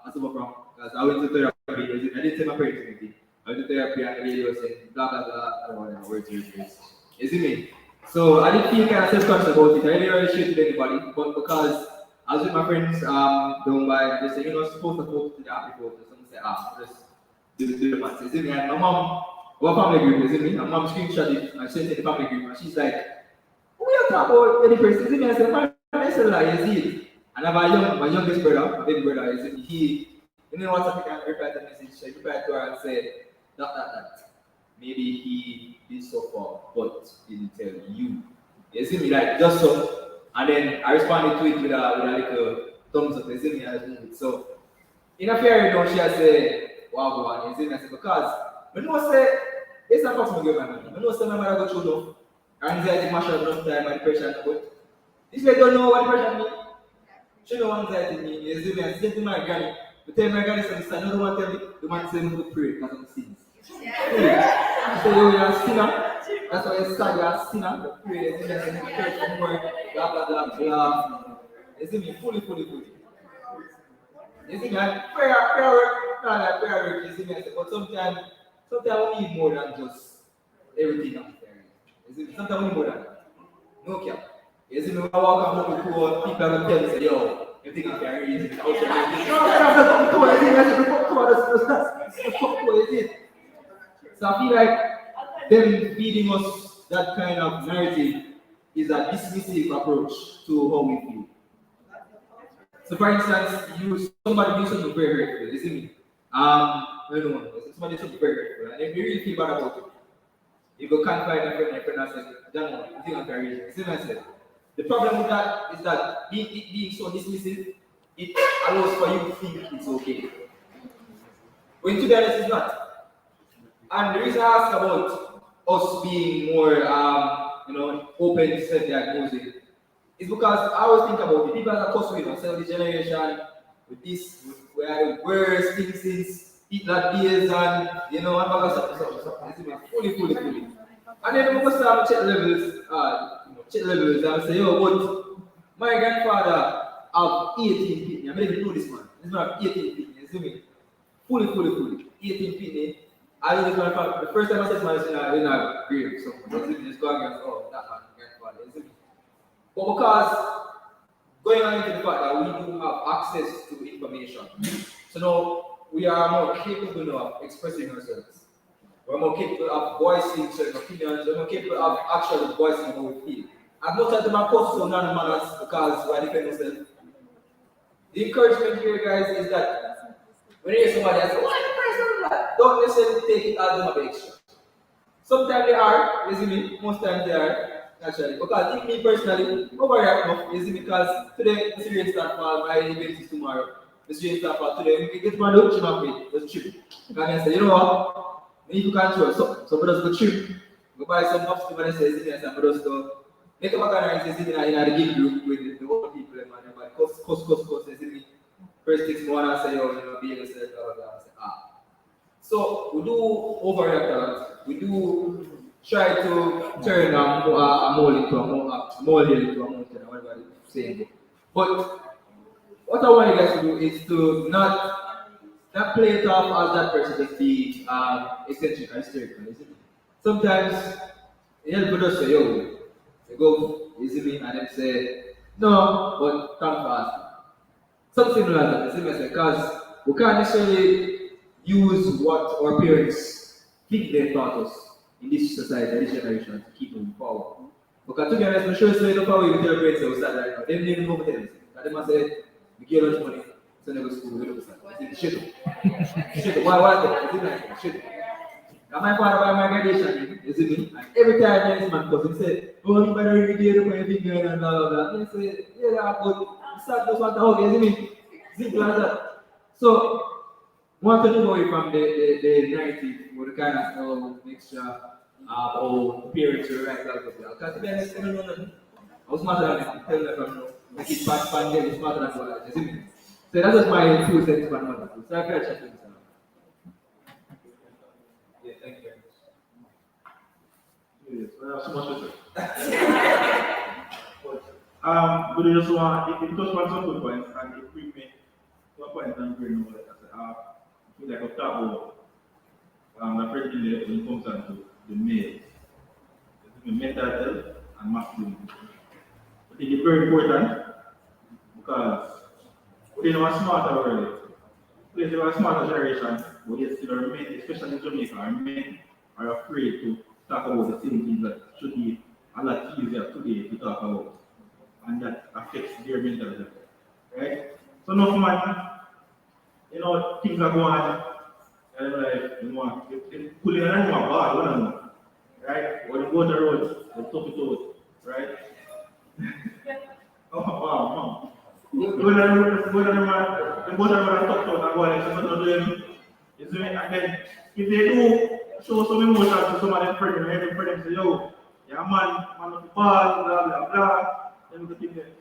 S8: I suffer from, because I went to therapy, isn't it? I didn't tell my parents anything. I went to therapy and the lady was saying, blah, blah, blah, I don't know where to use this. Isn't it? So I didn't feel kind of self-conscious about it. I didn't really share it with anybody, but because I was with my friends down by, they said, supposed to post to the app report. Someone said, just do the maths. Isn't it? And my mom, our family group, isn't it? My mom screenshot it and sent it to the family group, and she's like, who you talk about any person? Isn't it? I said, my son, you see it. And I have my youngest brother, my big brother, isn't he? You know what's up? I replied to the message, I replied to her and said, that. Maybe he did so far, but didn't tell you. You see me, like, just so. And then I responded to it with a little thumbs up, you see me, and so, in a fair note, she has said, wow, go on, you see me, I said, because, I know say, it's not possible to get my money. I know say my mother go through enough, anxiety, mash up enough time, and depression, but this way don't know what depression means. She know what anxiety means, you see me, I said to my granny, I tell my granny, son, no one tell me, the man say me to pray because of the sins. Yeah. So you're a sinner. That's why you say you're a sinner. You pray, you pray for more, blah, blah, blah, blah. You see me, fully. You see me, and prayer work, not like prayer work, you see me, but sometimes we need more than just everything out there. You see me, sometimes we need more than that. No cap. You see me, when I walk up to people are going to tell me, say, yo, everything out there is easy. So I feel like them feeding us that kind of narrative is a dismissive approach to how we feel. So for instance, somebody do something very hurtful, you see me? Somebody do something very hurtful, and if you really feel bad about it, you go confide in a friend and say, John, you think I'm very easy. See what I said? The problem with that is that being so dismissive, it allows for you to think it's okay. When to be honest, it's not. And the reason I ask about us being more, open to self-diagnosing is because I always think about it. People that are customers, this generation, with this, we are the worst thing since Hitler days, and I'm going to something. Fully. And then I'm going to start check levels, and say, yo, but my grandfather have 18 kidney. I mean, you know this man. This man have 18 kidney, you see me? Fully. 18 kidney. I know this man, the first time I said to myself, I didn't have grave, so just go against, that man, grandfather, you see me? But because going on into the fact that we do have access to information, so now we are more capable of expressing ourselves. We're more capable of voicing certain opinions. We're more capable of actually voicing how we feel. As much as the man posts on none manners because we are defending ourselves. The encouragement here, guys, is that when you hear somebody say, "Why the person that?" Don't necessarily take it as them extra. Sometimes they are, you see me? Most times they are, actually. Because if me personally, overreact enough, you see me? Because today, the students start fall, my event is tomorrow. The students start fall today. We get one out, just trip. And I say, you know what? If you control something, so just go trip. Go buy some nuts to say, and just go make a organize in the game group with the old people, and everybody. Cost, you see me? First 6 months, I say, be able to say, So we do overreact a lot. We do try to turn a mole into a molehill into a mountain or whatever it's saying. But what I want you guys to do is to not play it off as that person just be eccentric or hysterical, isn't it? Sometimes you help just say, yo, you go, you see me, and then say, no, but thank for asking. Something like that, you see me, because we can't necessarily use what our parents think they taught us in this society, this generation, to keep moving forward. Because to be honest, I'm sure it's not how you tell your parents to start right now. They didn't know what they say. They must say, we get lunch money, so they go to school, we don't start. I think, shit. Why that? Is it like, shit. And my father by my graduation, you see me? And every time this man comes, he say, oh, you better really get up on your finger and blah, blah, blah. And I say, yeah, that's good. You start just want to hug, you see me? Simple as that. So, want to move away from the narrative or the kind of mixture of parents who write that up. Because to be honest, I don't know nothing. I was smarter than them. Tell them from make it past pandemic, smarter than what I see me? So that was my 2 cents for mother. So I feel like checking this out.
S7: Yeah, thank you. Yes, so much better. But you just want, it just wants some good points and it brings me to a point I'm very know that I feel like I've talked about the first thing that when it comes down to the males. The mental health and masculinity. I think it's very important because we live in a smarter world. We live in a smarter generation, but yet still our men, especially in Jamaica, our men are afraid to talk about the same things that should be a lot easier today to talk about. And that affects their mental health. Right? So no man, things are going on, and like, they pull in and one bad, one of them. Right? When you go on the road, they talk it out. Right? Oh wow, man. Go on the road, they go on the road and talk out and go on and say, what do you see me? And then if they do show some emotion to some of them friends, and them friends say, yo, yeah man of the ball, blah blah blah. Then we think that,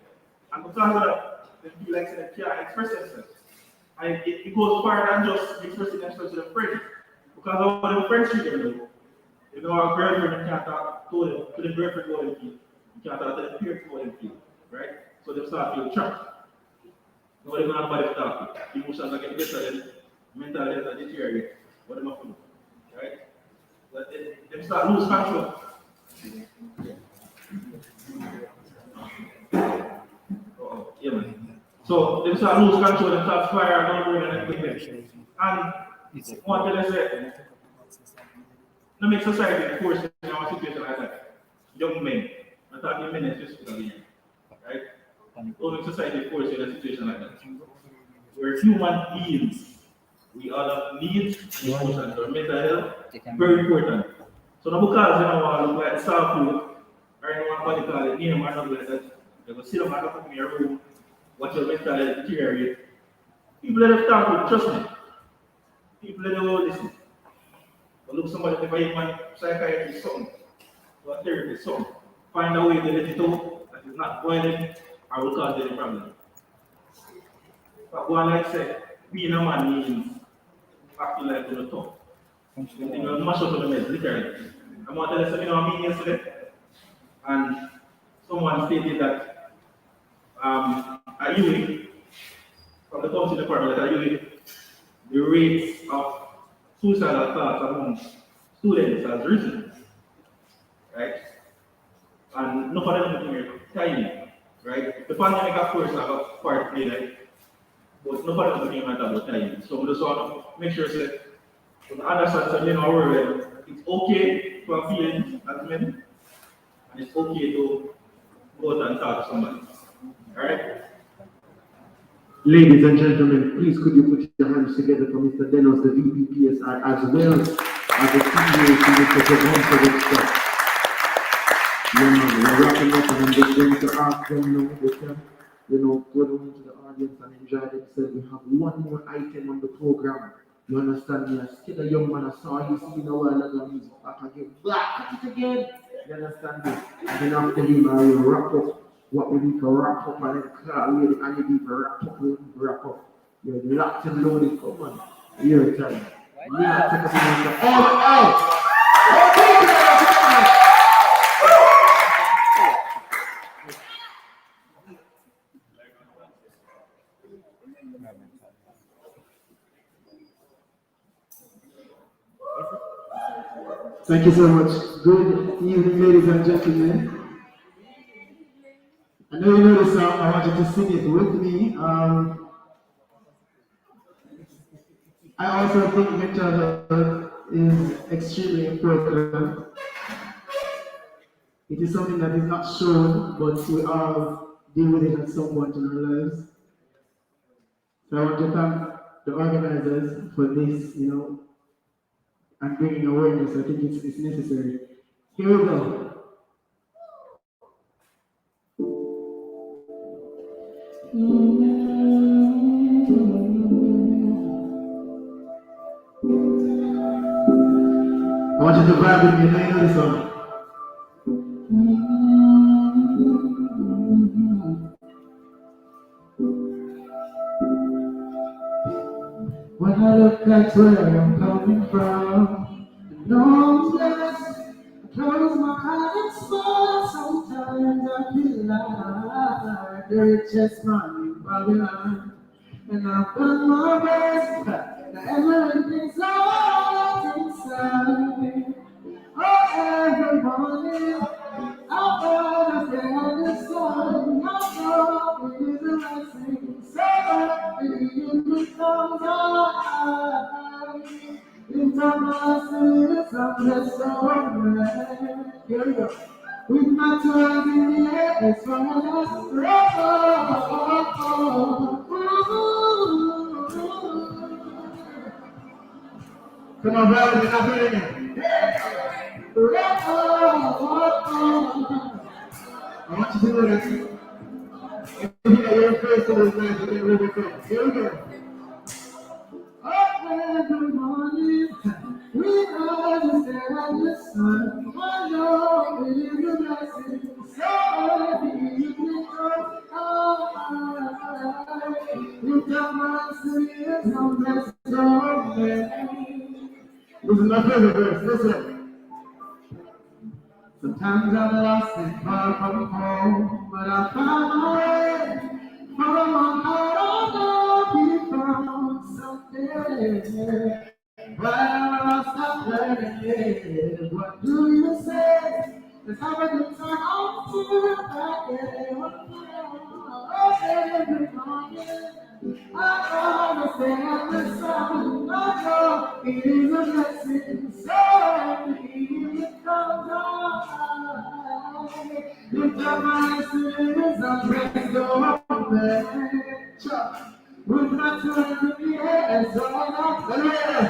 S7: and because of that, they feel like they can't express themselves. And it goes further than just expressing themselves to their friends. Because of what their friends treat them. Our girlfriend can't talk to the girlfriend what they feel. You can't talk to the parents what they feel. Right? So they start feeling trapped. Nobody gonna have nobody to talk to. Emotions are getting better, then mental health are deteriorating. What am I doing? Right? But they start lose control. Yeah, man. So they start lose control, they start fire down and everything. And what did I say? No make society force in our situation like that. Young men, I'm talking men specifically, right? Don't make society force in a situation like that. We're human beings. We all have needs, emotions, or mental health. Very important. So now because you want to look like soft food, or you want body call it name or something like that, they will sit down and come in your room, watch your mental health deteriorate. People that have talked with, trust me. People that don't listen. But look, somebody if I even psychiatrist something, or a therapist something, find a way to let it out that is not violent or will cause any problem. But what I say, being a man means acting like you're tough. You know, mash up on the mess, literally. I'm going to tell you something I mean yesterday, and someone stated that at UWI, from the council department at UWI, the rates of suicidal thoughts among students has risen, right? And none of them are tiny, right? The pandemic, of course, have a part to play, right? But none of them are about tiny. So we just want to make sure that we understand that in our world, it's okay to have feelings as men, and it's okay to go out and talk to somebody. Alright?
S6: Ladies and gentlemen, please could you put your hands together for Mr. Denos, the VPPSI, as well as the CEO, Mr. Javon, for this stuff. Yeah, man, we're wrapping up, and I'm just going to ask them now, they can, go down into the audience and enjoy themselves. We have one more item on the program. You understand me? I still a young man, I saw you see in a while ago, he's back again. Back at it again. You understand me? And then after him, I will wrap up what we need to wrap up, and then clearly the energy to wrap up, we need to wrap up. You're locked and loaded, come on. Your time. We have to take a minute. Hey! Thank you so much. Good evening, ladies and gentlemen. I know you know the song. I want you to sing it with me. I also think mental health is extremely important. It is something that is not shown, but we all deal with it at some point in our lives. So I want to thank the organizers for this, and bringing awareness. I think it's necessary. Here we go. I want you to vibe with me. I know this song. When I look at where I'm coming from, I know I'm blessed. I close my eyes and smile. Sometimes I feel like the richest man in Babylon. And I've done my best, now everything's alright inside me. Oh, every morning, I wanna stay on the sun. I know it is a blessing, so happy it becomes alive. Lift up my spirits, I'm just so glad. Here we go. With my tongue in the air, as far as come on, brother, you're not doing it. I want you to know that everything that you're facing is nice, you can overcome. Here we go. Every morning, we rise and stare at the sun. I know it is a blessing, so happy you can come alive. Lift up my spirits, I'm blessed so bad. This is my favorite verse, listen. Sometimes I'm lost and far from home, but I find my way. Follow my heart, I'll be found someday. While I'm lost, I'm learning. What do you say? Let's have a good time on to back every morning. I understand the sun. I know it is a blessing. So happy it comes on. Lift up my spirits, I'm ready to go up there. With my tongue in the air, and so I'm there.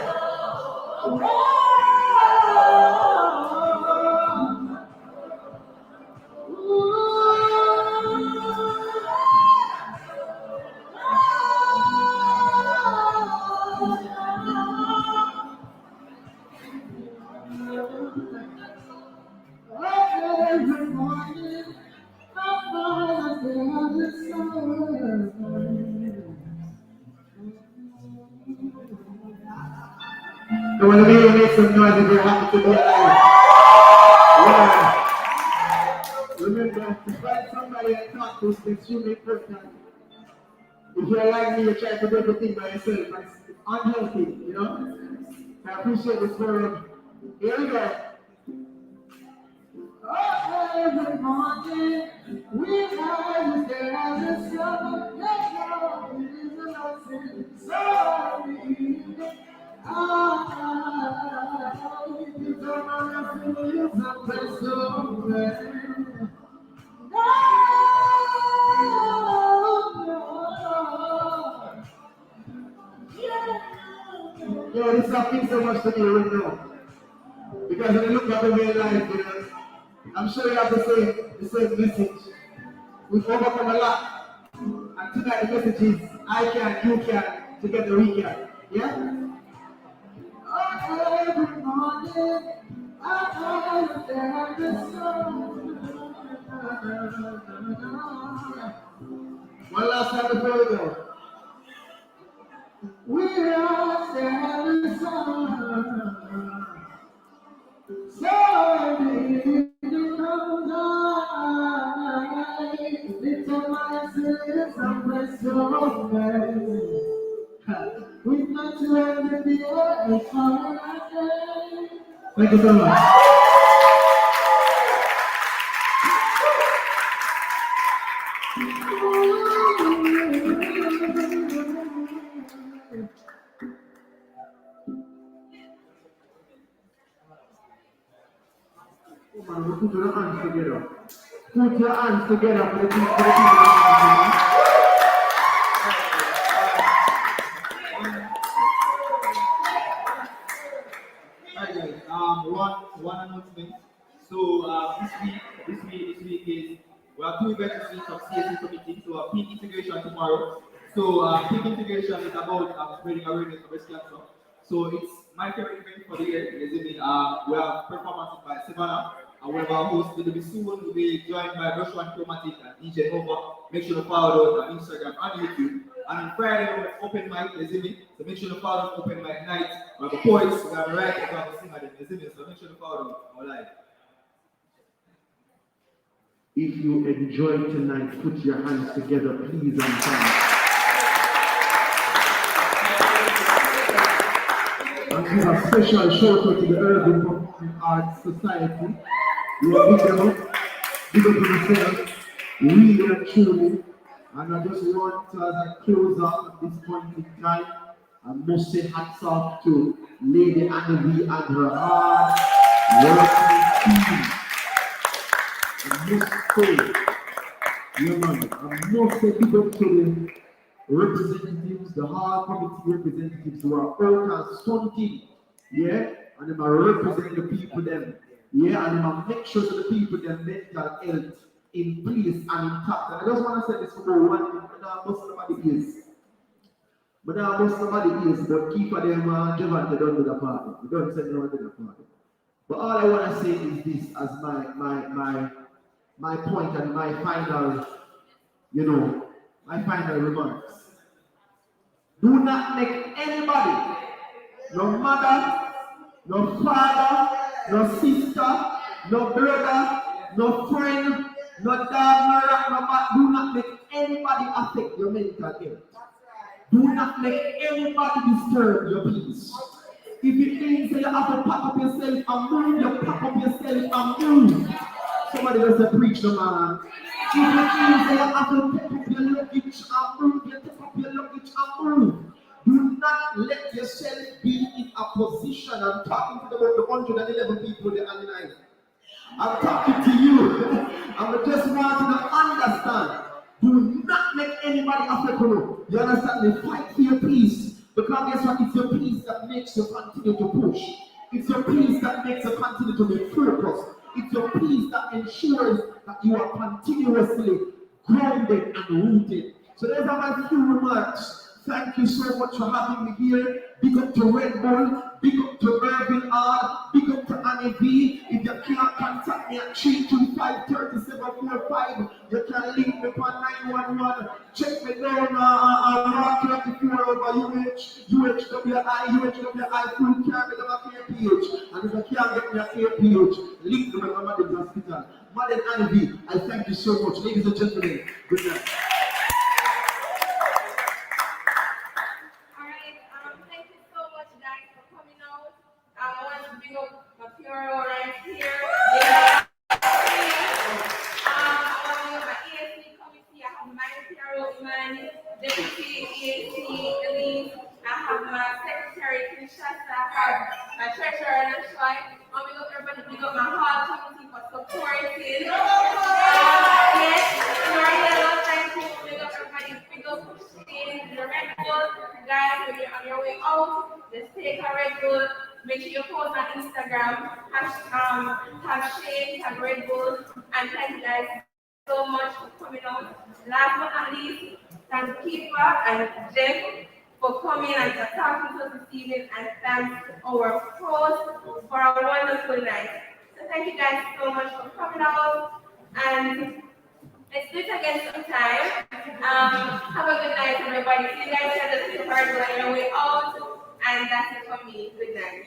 S6: Every morning, I find the sun. I want to make some noise if you're happy to be alive. Yeah. Remember, to find somebody and talk to is extremely important. If you're like me, you try to do everything by yourself, and it's unhealthy, I appreciate this forum. Here we go. Every morning, we rise and stare at the sun. Let go, it is a blessing. Sorry, you don't know nothing is a place to play. Yo, this song means so much to me right now. Because when I look back at my life, I'm sure you have the same message. We've overcome a lot. And tonight the message is I can, you can, together we can. Yeah? Every morning, I understand the sun. One last time before we go. We understand the sun. So it comes on. Lift up my spirits, I'm blessed We've got to end the air and fire. Thank you so much. Put your hands together. Put your hands together for the people.
S8: Alright guys, one announcement. So this week is we have two events this week from CSC committee. So peak integration tomorrow. So peak integration is about spreading awareness of breast cancer. So it's my favorite event for the year. We have performances by Savannah. And we have our host will be soon. We'll be joined by Rush One Chromatic and DJ Nova. Make sure to follow us on Instagram and YouTube. And on Friday we have open mic, so make sure to follow open mic night. We have a poets, we have a writer, we have a singer, so make sure to follow our live.
S6: If you enjoyed tonight, put your hands together, please, and thank. And give a special shout out to the Irvine Performing Arts Society. You are big them up, big up yourself, really and truly. And I just want to, as I close out at this point in time, I must say hats off to Lady Anna V and her hard working team. I must say, yeah man, I must say big up to the representatives, the hard committee representatives who are out and stunting, yeah, and they are represent the people them, yeah, and they make sure that the people their mental health in place and intact. And I just want to say this for one thing, but now most somebody is. But keep for them Javante they don't do the party. They don't send them to the party. But all I want to say is this as my point and my final, my final remarks. Do not make anybody, no mother, no father, no sister, no brother, no friend, no dog, no rat, no mat, do not make anybody affect your mental health. Do not make anybody disturb your peace. If it means that you have to pack up yourself and move, you pack up yourself and move. Somebody does a preach, no man. If it means that you have to take up your luggage and move, you take up your luggage and move. Do not let yourself be in a position. I'm talking to about the 111 people there on the night. I'm talking to you. I just want you to understand. Do not make anybody affect you. You understand? They fight for your peace. Because guess what? It's your peace that makes you continue to push. It's your peace that makes you continue to be focused. It's your peace that ensures that you are continuously grounded and rooted. So there's my few remarks. Thank you so much for having me here. Big up to Red Bull, big up to Irvine Hall, big up to Annie V. If you can't contact me at 325-3745, you can link me on 911. Check me down Rock 24 over UHWI, full can't get my KPH. And if you can't get me a KPH, link me with my Madden's Hospital. Madden Annie V, I thank you so much. Ladies and gentlemen, good night.
S10: Right here. I have my PRO Imani, Deputy EAC Elise, I have my Secretary Kinshasa, I have my Treasurer Nashwai, and we got everybody, we got my hall committee for supporting. Yes, Maria, thank you. We got everybody, we got pushing the Red Bull. Guys, when you're on your way out, just take a Red Bull. Make sure you post on Instagram, have Shane, have Red Bull, and thank you guys so much for coming out. Last but not least, thank Keeper and Jen for coming and talking to us this evening, and thanks to our host for a wonderful night. So thank you guys so much for coming out, and let's do it again sometime. Have a good night, everybody. See you guys at the super on your way out, and that's it for me. Good night.